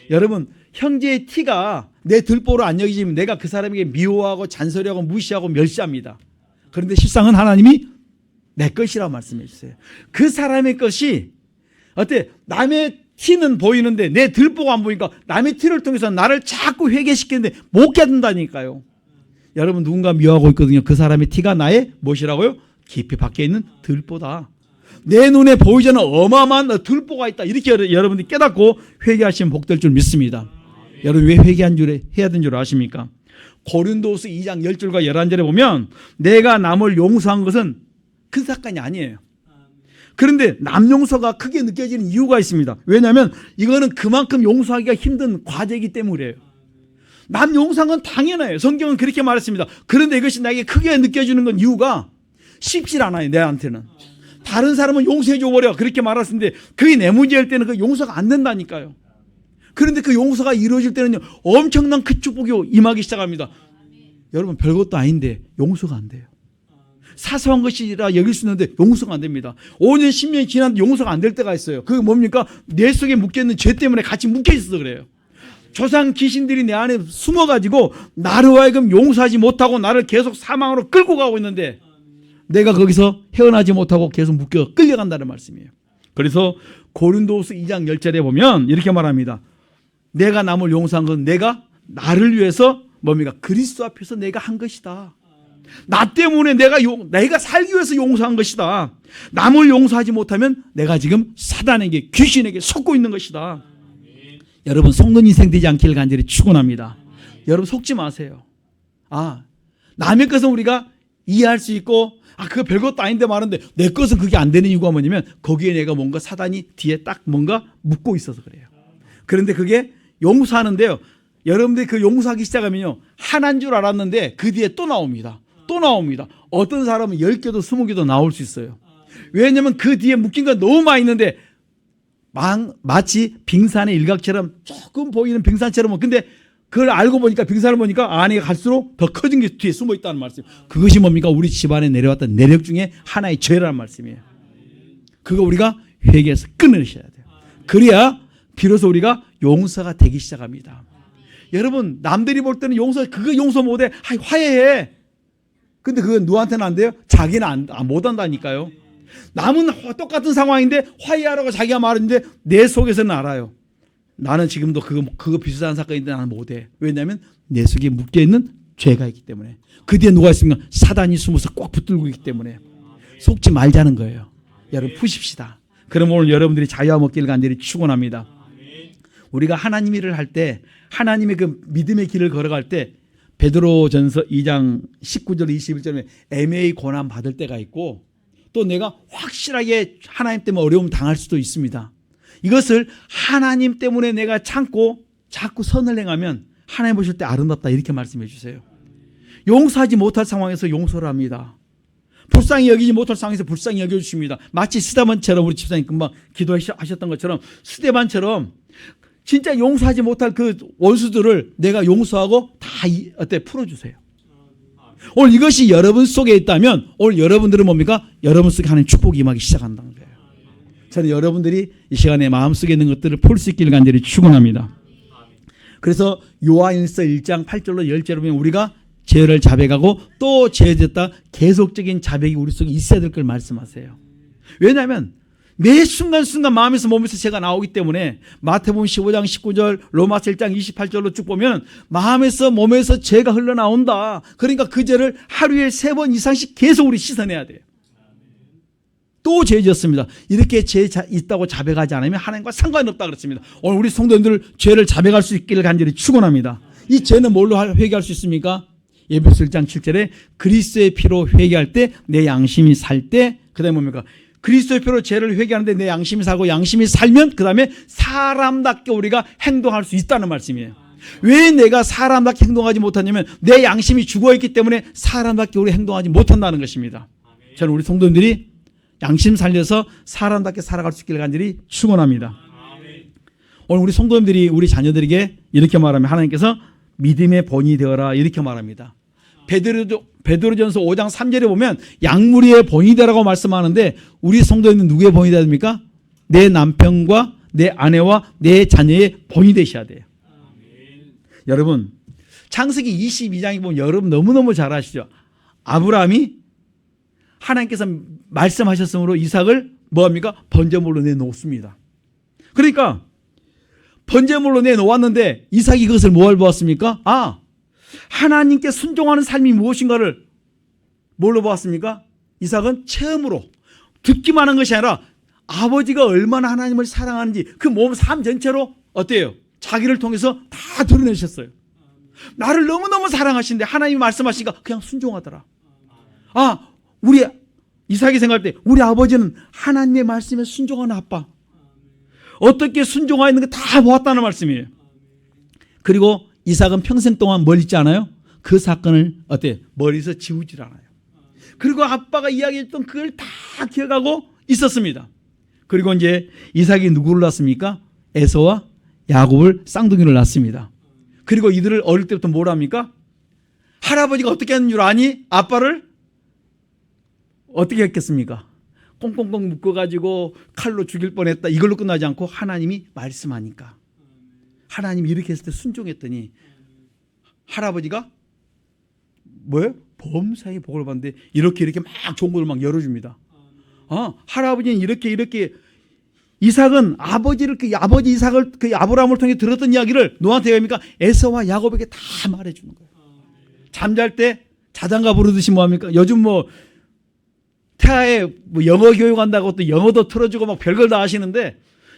여러분 형제의 티가 내 들보로 안 여기지면 내가 그 사람에게 미워하고 잔소리하고 무시하고 멸시합니다. 그런데 실상은 하나님이 내 것이라고 말씀해 주세요. 그 사람의 것이 어때? 남의 티는 보이는데 내 들보가 안 보니까 남의 티를 통해서 나를 자꾸 회개시키는데 못 깨닫는다니까요. 여러분 누군가 미워하고 있거든요. 그 사람의 티가 나의 무엇이라고요? 깊이 밖에 있는 들보다. 내 눈에 보이지 않는 어마어마한 들보가 있다. 이렇게 여러분들이 깨닫고 회개하시면 복될 줄 믿습니다. 여러분 왜 회개한 줄 해야 되는 줄 아십니까? 고린도후서 2장 10절과 11절에 보면 내가 남을 용서한 것은 큰 사건이 아니에요. 그런데 남 용서가 크게 느껴지는 이유가 있습니다. 왜냐하면 이거는 그만큼 용서하기가 힘든 과제이기 때문이에요. 남 용서한 건 당연해요. 성경은 그렇게 말했습니다. 그런데 이것이 나에게 크게 느껴지는 건 이유가 쉽지 않아요. 내한테는. 다른 사람은 용서해 줘버려 그렇게 말했는데 그게 내 문제일 때는 그 용서가 안 된다니까요. 그런데 그 용서가 이루어질 때는요 엄청난 큰 축복이 임하기 시작합니다. 여러분 별것도 아닌데 용서가 안 돼요. 사소한 것이라 여길 수 있는데 용서가 안 됩니다. 5년 10년이 지났는데 용서가 안 될 때가 있어요. 그게 뭡니까? 내 속에 묶여있는 죄 때문에 같이 묶여있어서 그래요. 조상 귀신들이 내 안에 숨어가지고 나로 하여금 용서하지 못하고 나를 계속 사망으로 끌고 가고 있는데 내가 거기서 헤어나지 못하고 계속 묶여 끌려간다는 말씀이에요. 그래서 고린도후서 2장 10절에 보면 이렇게 말합니다. 내가 남을 용서한 건 내가 나를 위해서 뭡니까? 그리스도 앞에서 내가 한 것이다. 나 때문에 내가 살기 위해서 용서한 것이다. 남을 용서하지 못하면 내가 지금 사단에게 귀신에게 속고 있는 것이다. 여러분 속는 인생 되지 않기를 간절히 축원합니다. 여러분 속지 마세요. 남의 것은 우리가 이해할 수 있고 그거 별것도 아닌데 말하는데 내 것은 그게 안 되는 이유가 뭐냐면 거기에 내가 뭔가 사단이 뒤에 딱 뭔가 묶고 있어서 그래요. 그런데 그게 용서하는데요. 여러분들이 그 용서하기 시작하면요. 하나인 줄 알았는데 그 뒤에 또 나옵니다. 또 나옵니다. 어떤 사람은 10개도 20개도 나올 수 있어요. 왜냐하면 그 뒤에 묶인 건 너무 많이 있는데 마치 빙산의 일각처럼 조금 보이는 빙산처럼 근데 그걸 알고 보니까 빙산을 보니까 안에 갈수록 더 커진 게 뒤에 숨어 있다는 말씀. 그것이 뭡니까? 우리 집안에 내려왔던 내력 중에 하나의 죄라는 말씀이에요. 그거 우리가 회개해서 끊으셔야 돼요. 그래야 비로소 우리가 용서가 되기 시작합니다. 여러분 남들이 볼 때는 그거 용서 못해. 화해해. 근데 그건 누구한테는 안 돼요? 자기는 못한다니까요. 남은 똑같은 상황인데 화해하라고 자기가 말하는데 내 속에서는 알아요. 나는 지금도 그거 비슷한 사건인데 나는 못해. 왜냐하면 내 속에 묶여있는 죄가 있기 때문에. 그 뒤에 누가 있습니까? 사단이 숨어서 꽉 붙들고 있기 때문에. 속지 말자는 거예요. 여러분 푸십시다. 그럼 오늘 여러분들이 자유와 먹기를 간절히 축원합니다. 우리가 하나님 일을 할 때 하나님의 그 믿음의 길을 걸어갈 때 베드로전서 2장 19절 21절에 애매히 고난 받을 때가 있고 또 내가 확실하게 하나님 때문에 어려움 당할 수도 있습니다. 이것을 하나님 때문에 내가 참고 자꾸 선을 행하면 하나님 보실 때 아름답다 이렇게 말씀해 주세요. 용서하지 못할 상황에서 용서를 합니다. 불쌍히 여기지 못할 상황에서 불쌍히 여겨주십니다. 마치 스데반처럼 우리 집사님 금방 기도하셨던 것처럼 스데반처럼 진짜 용서하지 못할 그 원수들을 내가 용서하고 다 풀어주세요. 오늘 이것이 여러분 속에 있다면 오늘 여러분들은 뭡니까? 여러분 속에 하나님 축복이 임하기 시작한다는 거예요. 저는 여러분들이 이 시간에 마음속에 있는 것들을 풀 수 있기를 간절히 축원합니다. 그래서 요한일서 1장 8절로 10절로 보면 우리가 죄를 자백하고 또 죄졌다 계속적인 자백이 우리 속에 있어야 될 걸 말씀하세요. 왜냐하면 매 순간순간 마음에서 몸에서 죄가 나오기 때문에 마태복음 15장 19절 로마서 1장 28절로 쭉 보면 마음에서 몸에서 죄가 흘러나온다. 그러니까 그 죄를 하루에 3번 이상씩 계속 우리 씻어내야 돼요. 또 죄 지었습니다. 이렇게 죄 있다고 자백하지 않으면 하나님과 상관이 없다 그랬습니다. 오늘 우리 성도님들 죄를 자백할 수 있기를 간절히 축원합니다. 이 죄는 뭘로 회개할 수 있습니까? 에베소 1장 7절에 그리스도의 피로 회개할 때 내 양심이 살 때 그다음에 뭡니까? 그리스도의 피로 죄를 회개하는데 내 양심이 살고 양심이 살면 그다음에 사람답게 우리가 행동할 수 있다는 말씀이에요. 왜 내가 사람답게 행동하지 못하냐면 내 양심이 죽어있기 때문에 사람답게 우리 행동하지 못한다는 것입니다. 저는 우리 성도님들이 양심 살려서 사람답게 살아갈 수 있기를 간절히 축원합니다. 오늘 우리 성도님들이 우리 자녀들에게 이렇게 말하면 하나님께서 믿음의 본이 되어라 이렇게 말합니다. 베드로전서 5장 3절에 보면 양무리의 본이 되라고 말씀하는데 우리 성도님은 누구의 본이 되어야 됩니까? 내 남편과 내 아내와 내 자녀의 본이 되셔야 돼요. 여러분 창세기 22장에 보면 여러분 너무너무 잘 아시죠? 아브라함이 하나님께서 말씀하셨으므로 이삭을 뭐합니까? 번제물로 내놓습니다. 그러니까 번제물로 내놓았는데 이삭이 그것을 뭘 보았습니까? 하나님께 순종하는 삶이 무엇인가를 뭘로 보았습니까? 이삭은 체험으로 듣기만 한 것이 아니라 아버지가 얼마나 하나님을 사랑하는지 그 몸 삶 전체로 어때요? 자기를 통해서 다 드러내셨어요. 나를 너무너무 사랑하시는데 하나님이 말씀하시니까 그냥 순종하더라. 우리 이삭이 생각할 때 우리 아버지는 하나님의 말씀에 순종하는 아빠. 어떻게 순종하였는 게 다 보았다는 말씀이에요. 그리고 이삭은 평생 동안 뭘 잊지 않아요? 그 사건을 머리에서 지우질 않아요. 그리고 아빠가 이야기했던 그걸 다 기억하고 있었습니다. 그리고 이제 이삭이 누구를 낳습니까? 에서와 야곱을 쌍둥이를 낳습니다. 그리고 이들을 어릴 때부터 뭘 합니까? 할아버지가 어떻게 하는 줄 아니? 아빠를 어떻게 했겠습니까? 꽁꽁꽁 묶어가지고 칼로 죽일 뻔했다. 이걸로 끝나지 않고 하나님이 말씀하니까 하나님이 이렇게 했을 때 순종했더니 할아버지가 뭐예요? 범사에 복을 받는데 이렇게 막 좋은 것을 막 열어줍니다. 할아버지는 이렇게 이삭은 아버지 이삭을 그 아브라함을 통해 들었던 이야기를 누구한테 합니까? 에서와 야곱에게 다 말해주는 거예요. 잠잘 때 자장가 부르듯이 뭐합니까? 요즘 태아에 영어 교육한다고 또 영어도 틀어주고 막 별걸 다 하시는데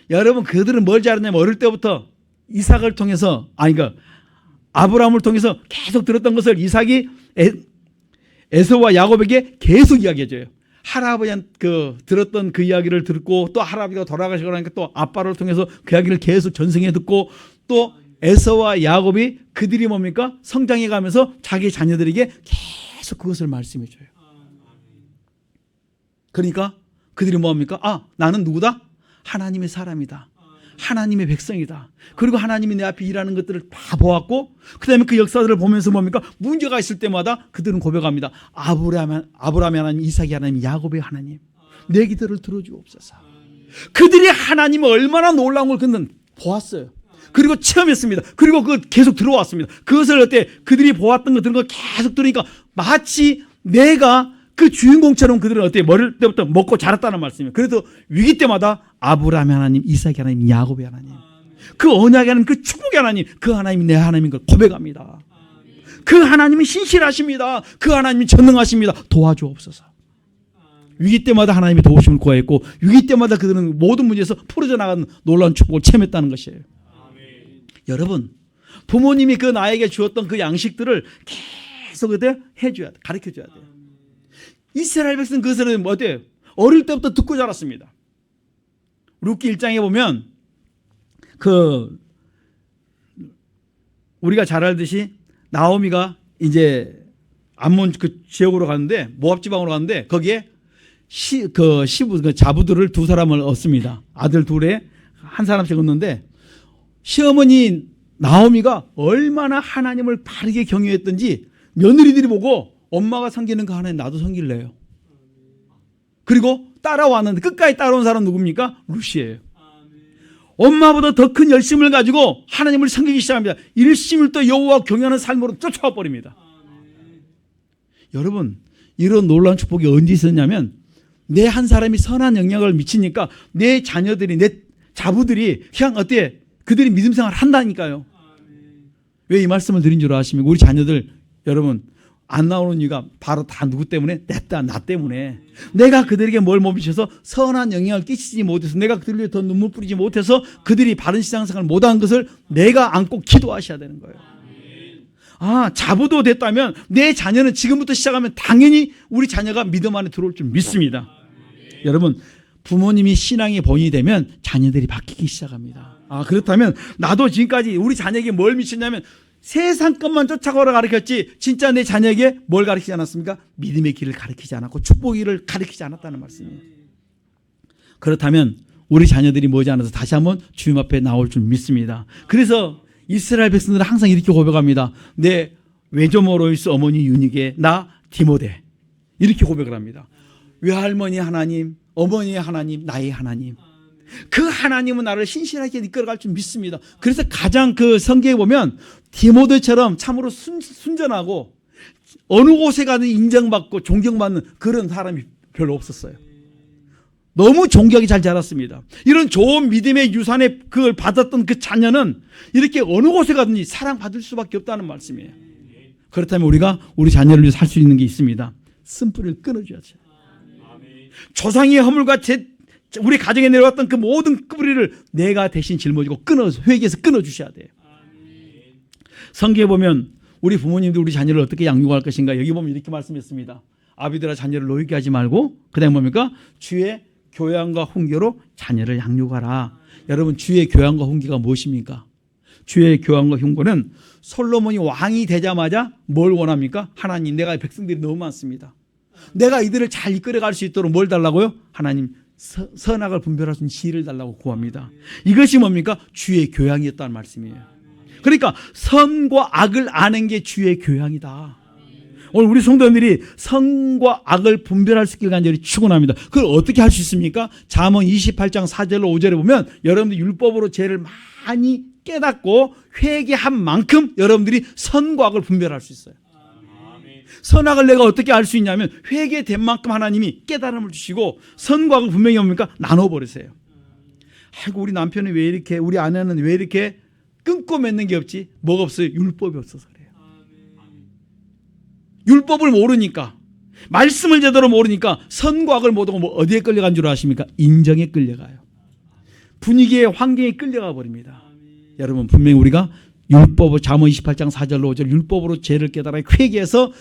여러분 그들은 뭘 잘했냐면 어릴 때부터 이삭을 통해서 그러니까 아브라함을 통해서 계속 들었던 것을 이삭이 에서와 야곱에게 계속 이야기해줘요. 할아버지한테 들었던 그 이야기를 듣고 또 할아버지가 돌아가시고 나니까 또 아빠를 통해서 그 이야기를 계속 전승해 듣고 또 에서와 야곱이 그들이 뭡니까? 성장해 가면서 자기 자녀들에게 계속 그것을 말씀해줘요. 그러니까 그들이 뭐합니까? 나는 누구다? 하나님의 사람이다. 하나님의 백성이다. 그리고 하나님이 내 앞에 일하는 것들을 다 보았고 그 다음에 그 역사들을 보면서 뭡니까? 문제가 있을 때마다 그들은 고백합니다. 아브라함의 하나님, 이삭의 하나님, 야곱의 하나님, 내 기도를 들어주옵소서. 그들이 하나님을 얼마나 놀라운 걸 그들은 보았어요. 그리고 체험했습니다. 그리고 계속 들어왔습니다. 그것을 그들이 보았던 거 들은 거 계속 들으니까 마치 내가 그 주인공처럼 그들은 어릴 때부터 먹고 자랐다는 말씀이에요. 그래서 위기 때마다 아브라함의 하나님, 이삭의 하나님, 야곱의 하나님, 그 언약의 하나님, 그 축복의 하나님, 그 하나님이 내 하나님인 걸 고백합니다. 그 하나님이 신실하십니다. 그 하나님이 전능하십니다. 도와주옵소서. 위기 때마다 하나님의 도우심을 구하였고 위기 때마다 그들은 모든 문제에서 풀어져 나가는 놀라운 축복을 체험했다는 것이에요. 여러분, 부모님이 나에게 주었던 그 양식들을 계속 해줘야 돼. 가르쳐줘야 돼요. 이스라엘 백성 그것을 어릴 때부터 듣고 자랐습니다. 룻기 1장에 보면 우리가 잘 알듯이 나오미가 이제 암몬 그 지역으로 가는데 모압 지방으로 가는데 거기에 시부 자부들을 두 사람을 얻습니다. 아들 둘에 한 사람씩 얻는데 시어머니 나오미가 얼마나 하나님을 바르게 경외했던지 며느리들이 보고 엄마가 섬기는 그 하나님 나도 섬길래요. 그리고 따라왔는데 끝까지 따라온 사람 누굽니까? 루시예요. 엄마보다 더 큰 열심을 가지고 하나님을 섬기기 시작합니다. 일심을 또 여호와 경외하는 삶으로 쫓아와 버립니다. 여러분, 이런 놀라운 축복이 언제 있었냐면 내 한 사람이 선한 영향을 미치니까 내 자녀들이 내 자부들이 그냥 어때? 그들이 믿음 생활을 한다니까요. 왜 이 말씀을 드린 줄 아십니까? 우리 자녀들 여러분 안 나오는 이유가 바로 다 누구 때문에? 나 때문에. 내가 그들에게 뭘 못 미쳐서 선한 영향을 끼치지 못해서 내가 그들을 위해 더 눈물 뿌리지 못해서 그들이 바른 신앙생활을 못한 것을 내가 안고 기도하셔야 되는 거예요. 자부도 됐다면 내 자녀는 지금부터 시작하면 당연히 우리 자녀가 믿음 안에 들어올 줄 믿습니다. 여러분 부모님이 신앙의 본이 되면 자녀들이 바뀌기 시작합니다. 그렇다면 나도 지금까지 우리 자녀에게 뭘 미쳤냐면 세상 것만 쫓아가라 가르쳤지 진짜 내 자녀에게 뭘 가르치지 않았습니까? 믿음의 길을 가르치지 않았고 축복의 길을 가르치지 않았다는 말씀이에요. 그렇다면 우리 자녀들이 머지않아서 다시 한번 주님 앞에 나올 줄 믿습니다. 그래서 이스라엘 백성들은 항상 이렇게 고백합니다. 내 외조모로이스 어머니 유니게 나 디모데 이렇게 고백을 합니다. 외할머니 하나님, 어머니의 하나님, 나의 하나님. 그 하나님은 나를 신실하게 이끌어갈 줄 믿습니다. 그래서 가장 그 성경에 보면 디모데처럼 참으로 순전하고 어느 곳에 가든 인정받고 존경받는 그런 사람이 별로 없었어요. 너무 존경이 잘 자랐습니다. 이런 좋은 믿음의 유산에 그걸 받았던 그 자녀는 이렇게 어느 곳에 가든지 사랑받을 수밖에 없다는 말씀이에요. 그렇다면 우리가 우리 자녀를 위해 살 수 있는 게 있습니다. 쓴뿌리를 끊어줘야죠. 조상의 허물과 우리 가정에 내려왔던 그 모든 뿌리를 내가 대신 짊어지고 회개해서 끊어주셔야 돼요. 성경에 보면 우리 부모님도 우리 자녀를 어떻게 양육할 것인가 여기 보면 이렇게 말씀했습니다. 아비들아 자녀를 노이게 하지 말고 그다음 뭡니까? 주의 교양과 훈계로 자녀를 양육하라. 여러분 주의 교양과 훈계가 무엇입니까? 주의 교양과 훈계는 솔로몬이 왕이 되자마자 뭘 원합니까? 하나님 내가 백성들이 너무 많습니다. 내가 이들을 잘 이끌어갈 수 있도록 뭘 달라고요? 하나님 선악을 분별할 수 있는 지혜를 달라고 구합니다. 이것이 뭡니까? 주의 교양이었다는 말씀이에요. 그러니까 선과 악을 아는 게 주의 교양이다. 오늘 우리 성도님들이 선과 악을 분별할 수 있기를 간절히 축원합니다. 그걸 어떻게 할 수 있습니까? 잠언 28장 4절로 5절에 보면 여러분들 율법으로 죄를 많이 깨닫고 회개한 만큼 여러분들이 선과 악을 분별할 수 있어요. 선악을 내가 어떻게 알 수 있냐면 회개된 만큼 하나님이 깨달음을 주시고 선과 악을 분명히 뭡니까? 나눠버리세요. 아이고 우리 남편은 왜 이렇게 우리 아내는 왜 이렇게 끊고 맺는 게 없지? 뭐가 없어요? 율법이 없어서 그래요. 율법을 모르니까 말씀을 제대로 모르니까 선과 악을 못하고 뭐 어디에 끌려간 줄 아십니까? 인정에 끌려가요. 분위기에 환경에 끌려가 버립니다. 여러분 분명히 우리가 율법을 잠언 28장 4절로 5절 율법으로 죄를 깨달아 회개해서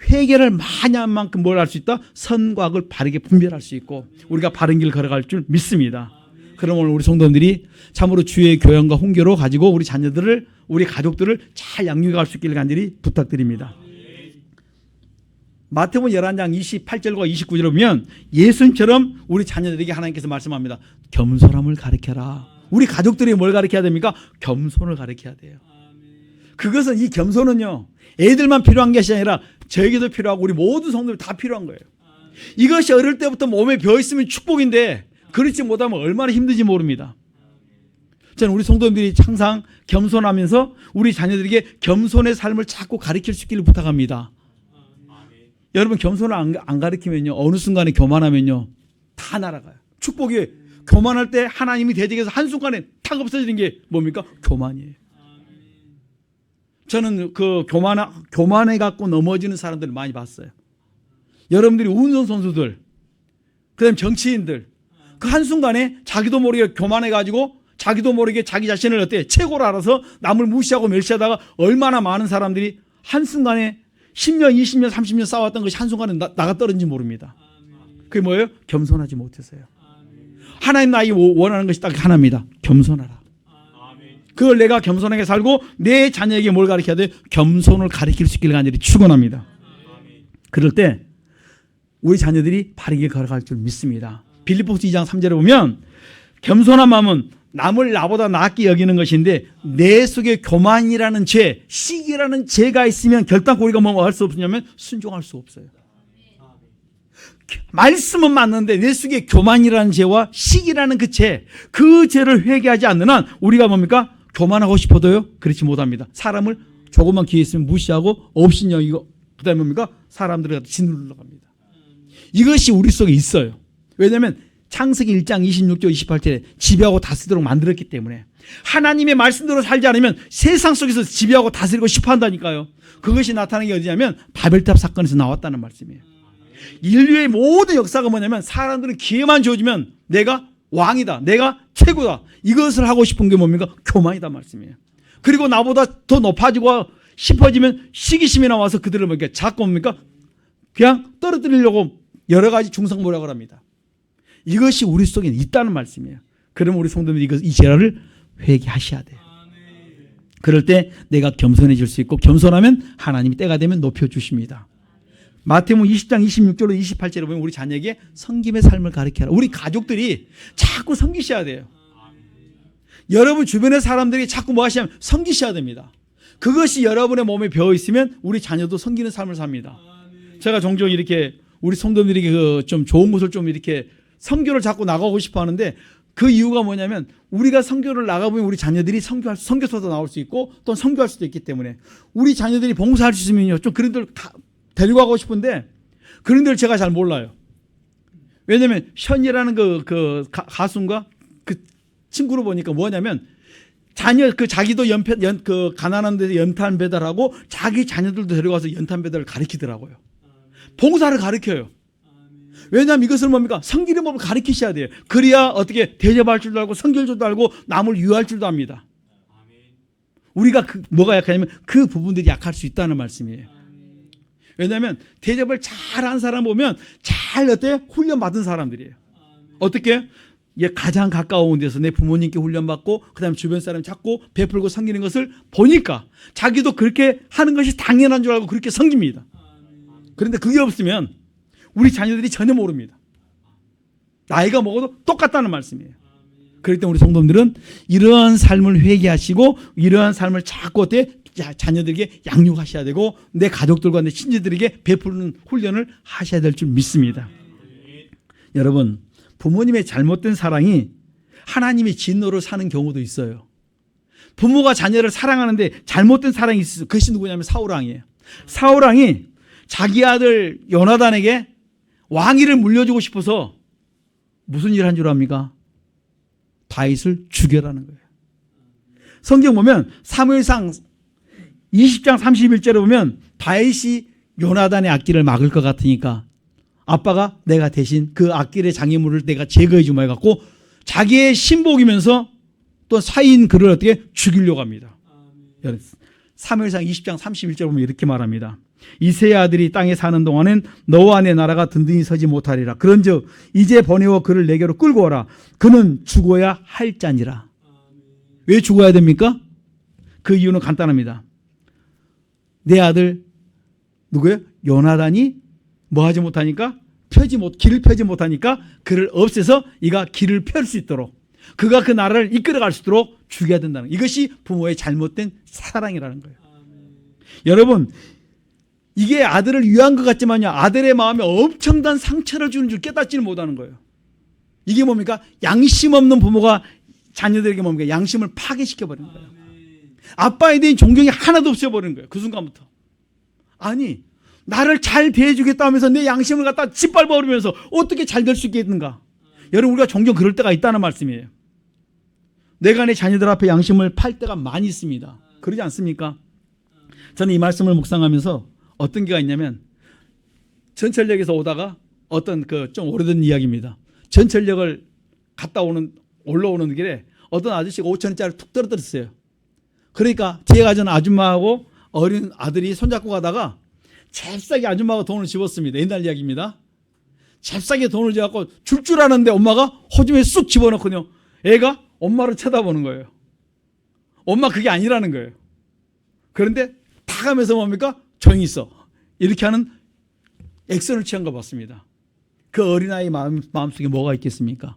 회개를 많이 한 만큼 뭘 할 수 있다? 선과 악을 바르게 분별할 수 있고 우리가 바른 길 걸어갈 줄 믿습니다. 그럼 오늘 우리 성도님들이 참으로 주의 교양과 훈계로 가지고 우리 자녀들을 우리 가족들을 잘 양육할 수 있기를 간절히 부탁드립니다. 마태복음 11장 28절과 29절을 보면 예수님처럼 우리 자녀들에게 하나님께서 말씀합니다. 겸손함을 가르쳐라. 우리 가족들이 뭘 가르쳐야 됩니까? 겸손을 가르쳐야 돼요. 그것은 이 겸손은요 애들만 필요한 것이 아니라 저에게도 필요하고 우리 모든 성도들 다 필요한 거예요. 이것이 어릴 때부터 몸에 배어있으면 축복인데 그렇지 못하면 얼마나 힘든지 모릅니다. 저는 우리 성도님들이 항상 겸손하면서 우리 자녀들에게 겸손의 삶을 자꾸 가르칠 수 있기를 부탁합니다. 여러분 겸손을 안 가르치면요 어느 순간에 교만하면요 다 날아가요. 축복이 교만할 때 하나님이 대적해서 한순간에 탁 없어지는 게 뭡니까? 교만이에요. 저는 그 교만해 갖고 넘어지는 사람들을 많이 봤어요. 여러분들이 운동선수들, 그다음 정치인들, 그 한순간에 자기도 모르게 교만해 가지고 자기도 모르게 자기 자신을 어때 최고로 알아서 남을 무시하고 멸시하다가 얼마나 많은 사람들이 한순간에 10년, 20년, 30년 싸웠던 것이 한순간에 나가 떨어진지 모릅니다. 그게 뭐예요? 겸손하지 못해서요. 하나님 나에게 원하는 것이 딱 하나입니다. 겸손하라. 그걸 내가 겸손하게 살고 내 자녀에게 뭘 가르쳐야 돼? 겸손을 가르칠 수 있기를 간절히 축원합니다. 그럴 때 우리 자녀들이 바르게 걸어갈 줄 믿습니다. 빌립보서 2장 3절에 보면 겸손한 마음은 남을 나보다 낫게 여기는 것인데 내 속에 교만이라는 죄, 시기라는 죄가 있으면 결단코 우리가 뭐 할 수 없냐면 순종할 수 없어요. 말씀은 맞는데 내 속에 교만이라는 죄와 시기라는 그 죄, 그 죄를 회개하지 않는 한 우리가 뭡니까? 교만하고 싶어도요? 그렇지 못합니다. 사람을 조금만 기회 있으면 무시하고 없인 여기고 그다음에 뭡니까? 사람들을 짓눌러 갑니다. 이것이 우리 속에 있어요. 왜냐하면 창세기 1장 26절 28절에 지배하고 다스리도록 만들었기 때문에 하나님의 말씀대로 살지 않으면 세상 속에서 지배하고 다스리고 싶어 한다니까요. 그것이 나타나는 게 어디냐면 바벨탑 사건에서 나왔다는 말씀이에요. 인류의 모든 역사가 뭐냐면 사람들은 기회만 주어지면 내가 왕이다, 내가 최고다, 이것을 하고 싶은 게 뭡니까? 교만이다 말씀이에요. 그리고 나보다 더 높아지고 싶어지면 시기심이 나와서 그들을 뭡니까? 자꾸 뭡니까? 그냥 떨어뜨리려고 여러 가지 중상모략을 합니다. 이것이 우리 속에 있다는 말씀이에요. 그러면 우리 성도들이 이 죄를 회개하셔야 돼요. 그럴 때 내가 겸손해질 수 있고 겸손하면 하나님이 때가 되면 높여주십니다. 마태복음 20장 26절로 28절에 보면 우리 자녀에게 섬김의 삶을 가르쳐라. 우리 가족들이 자꾸 섬기셔야 돼요. 여러분 주변의 사람들이 자꾸 뭐 하시냐면 섬기셔야 됩니다. 그것이 여러분의 몸에 배어 있으면 우리 자녀도 섬기는 삶을 삽니다. 제가 종종 이렇게 우리 성도들에게 그 좀 좋은 곳을 좀 이렇게 선교를 자꾸 나가고 싶어 하는데 그 이유가 뭐냐면 우리가 선교를 나가보면 우리 자녀들이 선교사도 나올 수 있고 또 선교할 수도 있기 때문에 우리 자녀들이 봉사할 수 있으면요 좀 그런 데를 데리고 가고 싶은데 그런 데를 제가 잘 몰라요. 왜냐하면 션이라는 그 가수인가 그 친구로 보니까 뭐냐면 자녀 그 자기도 그 가난한 데서 연탄 배달하고 자기 자녀들도 데려가서 연탄 배달을 가르치더라고요. 봉사를 가르쳐요. 왜냐하면 이것을 뭡니까? 섬기는 법을 가르치셔야 돼요. 그래야 어떻게 대접할 줄도 알고 섬길 줄도 알고 남을 유할 줄도 압니다. 우리가 뭐가 약하냐면 그 부분들이 약할 수 있다는 말씀이에요. 왜냐하면 대접을 잘한 사람 보면 잘 어때? 훈련받은 사람들이에요. 어떻게? 가장 가까운 데서 내 부모님께 훈련받고 그다음에 주변 사람 찾고 베풀고 섬기는 것을 보니까 자기도 그렇게 하는 것이 당연한 줄 알고 그렇게 섬깁니다. 그런데 그게 없으면 우리 자녀들이 전혀 모릅니다. 나이가 먹어도 똑같다는 말씀이에요. 그럴 때 우리 성도님들은 이러한 삶을 회개하시고 이러한 삶을 자꾸 어때? 자녀들에게 양육하셔야 되고 내 가족들과 내 친지들에게 베푸는 훈련을 하셔야 될 줄 믿습니다. 여러분 부모님의 잘못된 사랑이 하나님의 진노로 사는 경우도 있어요. 부모가 자녀를 사랑하는데 잘못된 사랑이 있어요. 그것이 누구냐면 사울왕이에요. 사울왕이 자기 아들 요나단에게 왕위를 물려주고 싶어서 무슨 일을 한 줄 압니까? 다윗을 죽여라는 거예요. 성경 보면 사무엘상 20장 31절에 보면 다윗이 요나단의 악기를 막을 것 같으니까 아빠가 내가 대신 그 악기의 장애물을 내가 제거해 주마 해갖고 자기의 신복이면서 또 사인 그를 어떻게 죽이려고 합니다. 사무엘상 20장 31절에 보면 이렇게 말합니다. 이새의 아들이 땅에 사는 동안엔 너와 내 나라가 든든히 서지 못하리라. 그런즉 이제 보내어 그를 내게로 끌고 와라. 그는 죽어야 할 자니라. 왜 죽어야 됩니까? 그 이유는 간단합니다. 내 아들 누구예요? 요나단이 뭐 하지 못하니까 길을 펴지 못하니까 그를 없애서 이가 길을 펼 수 있도록 그가 그 나라를 이끌어갈 수 있도록 죽여야 된다는 이것이 부모의 잘못된 사랑이라는 거예요. 여러분 이게 아들을 위한 것 같지만요 아들의 마음에 엄청난 상처를 주는 줄 깨닫지는 못하는 거예요. 이게 뭡니까? 양심 없는 부모가 자녀들에게 뭡니까? 양심을 파괴시켜버리는 거예요. 아빠에 대한 존경이 하나도 없어버리는 거예요. 그 순간부터. 아니 나를 잘 대해주겠다 하면서 내 양심을 갖다 짓밟아버리면서 어떻게 잘 될 수 있겠는가? 여러분 우리가 종종 그럴 때가 있다는 말씀이에요. 내가 내 자녀들 앞에 양심을 팔 때가 많이 있습니다. 그러지 않습니까? 저는 이 말씀을 묵상하면서 어떤 게가 있냐면 전철역에서 오다가 어떤 그 좀 오래된 이야기입니다. 전철역을 올라오는 길에 어떤 아저씨가 5,000원짜리 툭 떨어뜨렸어요. 그러니까 제가 전 아줌마하고 어린 아들이 손잡고 가다가 잽싸게 아줌마가 돈을 집었습니다. 옛날 이야기입니다. 잽싸게 돈을 집어갖고 줄 아는데 엄마가 호주머니에 쑥 집어넣거든요. 애가 엄마를 쳐다보는 거예요. 엄마 그게 아니라는 거예요. 그런데 다 가면서 뭡니까? 조용히 있어. 이렇게 하는 액션을 취한 거 봤습니다. 그 어린아이 마음속에 뭐가 있겠습니까?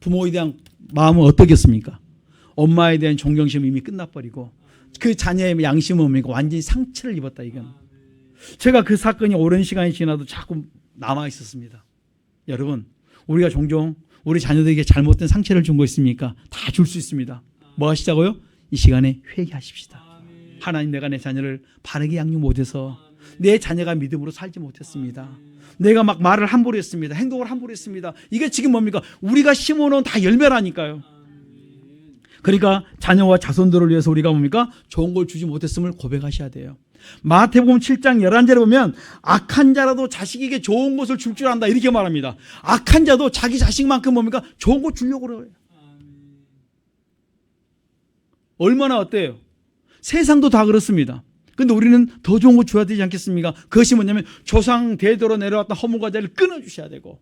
부모에 대한 마음은 어떻겠습니까? 엄마에 대한 존경심이 이미 끝나버리고 그 자녀의 양심은 뭡니까? 완전히 상처를 입었다 이건. 제가 그 사건이 오랜 시간이 지나도 자꾸 남아 있었습니다. 여러분, 우리가 종종 우리 자녀들에게 잘못된 상처를 준 거 있습니까? 다 줄 수 있습니다. 뭐 하시자고요? 이 시간에 회개하십시다. 하나님, 내가 내 자녀를 바르게 양육 못해서 내 자녀가 믿음으로 살지 못했습니다. 내가 막 말을 함부로 했습니다. 행동을 함부로 했습니다. 이게 지금 뭡니까? 우리가 심어놓은 다 열매라니까요. 그러니까 자녀와 자손들을 위해서 우리가 뭡니까? 좋은 걸 주지 못했음을 고백하셔야 돼요. 마태복음 7장 11절에 보면 악한 자라도 자식에게 좋은 것을 줄 줄 안다 이렇게 말합니다. 악한 자도 자기 자식만큼 뭡니까? 좋은 거 주려고 그래요. 얼마나 어때요? 세상도 다 그렇습니다. 근데 우리는 더 좋은 거 줘야 되지 않겠습니까? 그것이 뭐냐면 조상 대대로 내려왔던 허물과자를 끊어주셔야 되고,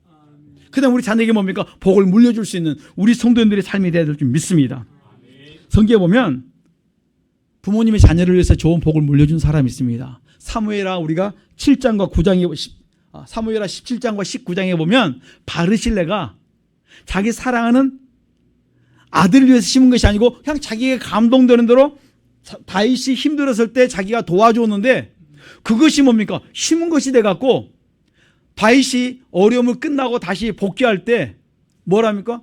그 다음 우리 자녀에게 뭡니까? 복을 물려줄 수 있는 우리 성도님들의 삶이 되어야 될 줄 믿습니다. 성경에 보면 부모님의 자녀를 위해서 좋은 복을 물려준 사람이 있습니다. 사무엘하 우리가 7장과 9장에 사무엘하 17장과 19장에 보면 바르실레가 자기 사랑하는 아들을 위해서 심은 것이 아니고 그냥 자기가 감동되는 대로 다윗이 힘들었을 때 자기가 도와줬는데 그것이 뭡니까? 심은 것이 돼갖고 다윗이 어려움을 끝나고 다시 복귀할 때 뭐랍니까?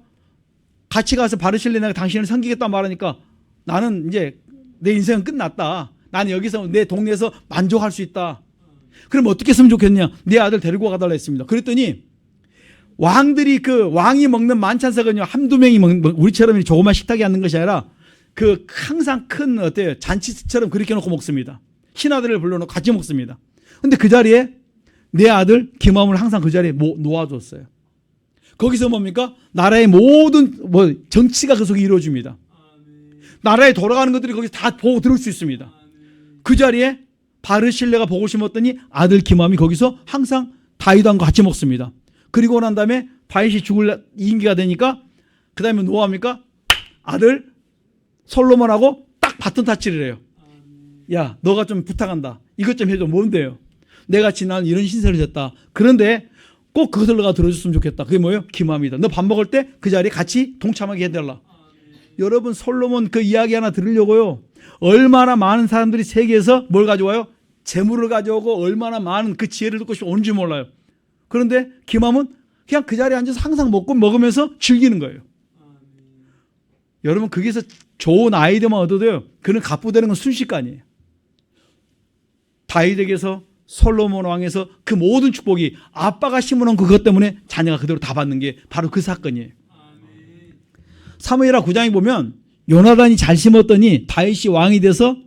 같이 가서 바르실레 내가 당신을 섬기겠다 말하니까 나는 이제 내 인생은 끝났다. 나는 여기서 내 동네에서 만족할 수 있다. 그럼 어떻게 했으면 좋겠냐? 내 아들 데리고 가달라 했습니다. 그랬더니 왕들이 그 왕이 먹는 만찬석은요 한두 명이 먹는, 우리처럼 조그만 식탁에 앉는 것이 아니라 그 항상 큰 어때요? 잔치처럼 그렇게 놓고 먹습니다. 신하들을 불러놓고 같이 먹습니다. 근데 그 자리에 내 아들 김함을 항상 그 자리에 놓아줬어요. 거기서 뭡니까? 나라의 모든 정치가 그 속에 이루어집니다. 나라에 돌아가는 것들이 거기서 다 보고 들을 수 있습니다. 그 자리에 바르실레가 보고 심었더니 아들 김함이 거기서 항상 다윗왕과 같이 먹습니다. 그리고 난 다음에 다윗이 죽을 임기가 되니까 그 다음에 누가 합니까? 아들 솔로몬하고 딱 바톤 타치를 해요. 야, 너가 좀 부탁한다. 이것 좀 해줘. 뭔데요? 내가 지난 이런 신세를 졌다. 그런데 꼭 그것을 너가 들어줬으면 좋겠다. 그게 뭐예요? 김함이다. 너 밥 먹을 때 그 자리에 같이 동참하게 해달라. 여러분, 솔로몬 그 이야기 하나 들으려고요. 얼마나 많은 사람들이 세계에서 뭘 가져와요? 재물을 가져오고 얼마나 많은 그 지혜를 듣고 싶어 오는지 몰라요. 그런데 김함은 그냥 그 자리에 앉아서 항상 먹으면서 즐기는 거예요. 여러분, 거기서 좋은 아이디어만 얻어도요. 그는 갑부되는 건 순식간이에요. 다윗에게서 솔로몬 왕에서 그 모든 축복이 아빠가 심어놓은 그것 때문에 자녀가 그대로 다 받는 게 바로 그 사건이에요. 사무엘하 9장에 보면 요나단이 잘 심었더니 다윗이 왕이 돼서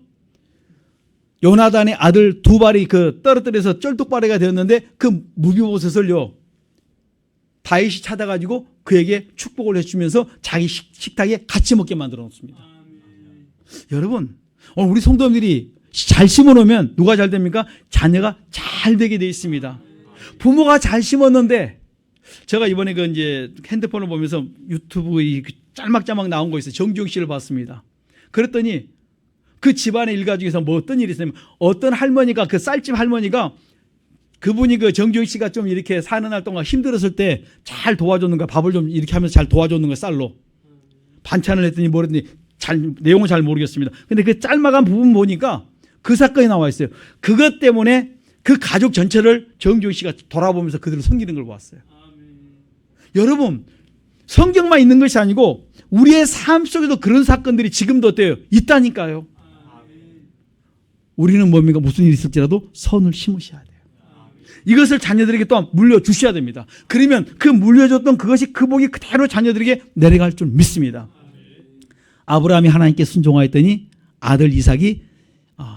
요나단의 아들 두 발이 그 떨어뜨려서 쩔뚝발이가 되었는데 그 무비보셋을요 다윗이 찾아가지고 그에게 축복을 해주면서 자기 식탁에 같이 먹게 만들어 놓습니다. 여러분, 우리 성도님들이 잘 심어놓으면 누가 잘 됩니까? 자녀가 잘 되게 되어 있습니다. 부모가 잘 심었는데 제가 이번에 그 이제 핸드폰을 보면서 유튜브 이 짤막짤막 나온 거 있어요. 정주영 씨를 봤습니다. 그랬더니 그 집안의 일가족에서 뭐 어떤 일이 있었냐면 어떤 할머니가 그 쌀집 할머니가 그분이 그 정주영 씨가 좀 이렇게 사는 날 동안 힘들었을 때 잘 도와줬는 거야. 밥을 좀 이렇게 하면서 잘 도와줬는 거야. 쌀로. 반찬을 했더니 뭐랬더니 내용은 잘 모르겠습니다. 근데 그 짤막한 부분 보니까 그 사건이 나와 있어요. 그것 때문에 그 가족 전체를 정주영 씨가 돌아보면서 그들을 섬기는 걸 보았어요. 여러분, 성경만 있는 것이 아니고 우리의 삶 속에도 그런 사건들이 지금도 어때요? 있다니까요. 우리는 뭡니까? 무슨 일이 있을지라도 선을 심으셔야 돼요. 이것을 자녀들에게 또 물려주셔야 됩니다. 그러면 그 물려줬던 그것이 그 복이 그대로 자녀들에게 내려갈 줄 믿습니다. 아브라함이 하나님께 순종하였더니 아들 이삭이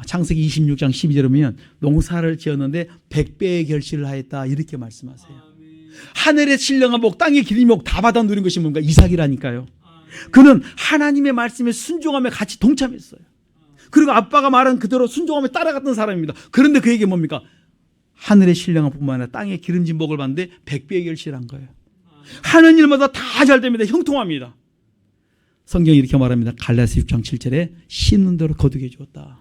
창세기 26장 12절에 보면 농사를 지었는데 100배의 결실을 하였다 이렇게 말씀하세요. 하늘의 신령한 복, 땅의 기름의 복 다 받아 누린 것이 뭔가 이삭이라니까요. 그는 하나님의 말씀에 순종하며 같이 동참했어요. 그리고 아빠가 말한 그대로 순종하며 따라갔던 사람입니다. 그런데 그에게 뭡니까? 하늘의 신령한 뿐만 아니라 땅의 기름진 복을 받는데 100배의 결실한 거예요. 하는 일마다 다 잘 됩니다. 형통합니다. 성경이 이렇게 말합니다. 갈라디아서 6장 7절에 심는 대로 거두게 주었다.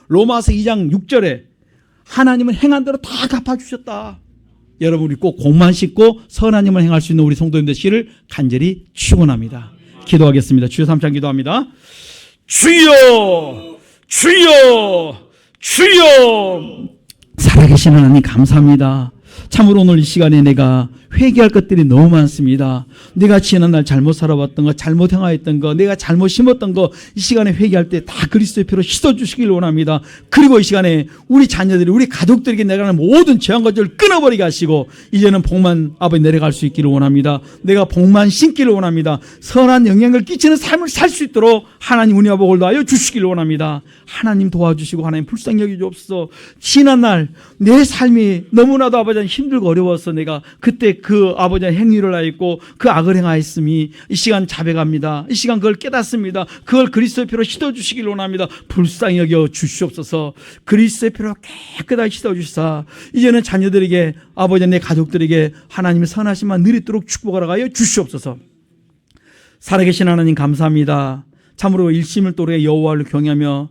로마서 2장 6절에 하나님은 행한 대로 다 갚아주셨다. 여러분 우리 꼭 공만 씻고 선한 일만 행할 수 있는 우리 성도님 되시기를 간절히 축원합니다. 기도하겠습니다. 주여 3장 기도합니다. 주여 주여 주여. 살아계신 하나님 감사합니다. 참으로 오늘 이 시간에 내가 회개할 것들이 너무 많습니다. 내가 지난날 잘못 살아왔던 거, 잘못 행하였던 거, 내가 잘못 심었던 거, 이 시간에 회개할 때 다 그리스도의 피로 씻어주시길 원합니다. 그리고 이 시간에 우리 자녀들이, 우리 가족들에게 내가 모든 죄한 것들을 끊어버리게 하시고 이제는 복만 아버지 내려갈 수 있기를 원합니다. 내가 복만 신기를 원합니다. 선한 영향을 끼치는 삶을 살 수 있도록 하나님 은혜와 복을 더하여 주시길 원합니다. 하나님 도와주시고 하나님 불쌍히 여겨주옵소서. 지난날 내 삶이 너무나도 아버지 힘들고 어려워서 내가 그때 그 아버지의 행위를 하였고 그 악을 행하였음이 이 시간 자백합니다. 이 시간 그걸 깨닫습니다. 그걸 그리스도의 피로 씻어주시길 원합니다. 불쌍히 여겨 주시옵소서. 그리스도의 피로 깨끗하게 씻어주시사 이제는 자녀들에게 아버지 내 가족들에게 하나님의 선하심만 누리도록 축복하라 하여 주시옵소서. 살아계신 하나님 감사합니다. 참으로 일심을 또래 여호와를 경외하며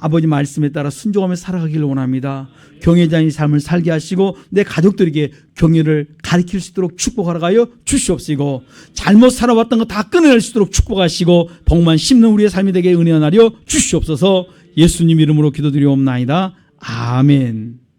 아버지 말씀에 따라 순종하며 살아가기를 원합니다. 경외자의 삶을 살게 하시고 내 가족들에게 경외를 가르칠 수 있도록 축복하라 하여 주시옵시고 잘못 살아왔던 거 다 끊어낼 수 있도록 축복하시고 복만 심는 우리의 삶이 되게 은혜하여 주시옵소서. 예수님 이름으로 기도드리옵나이다. 아멘.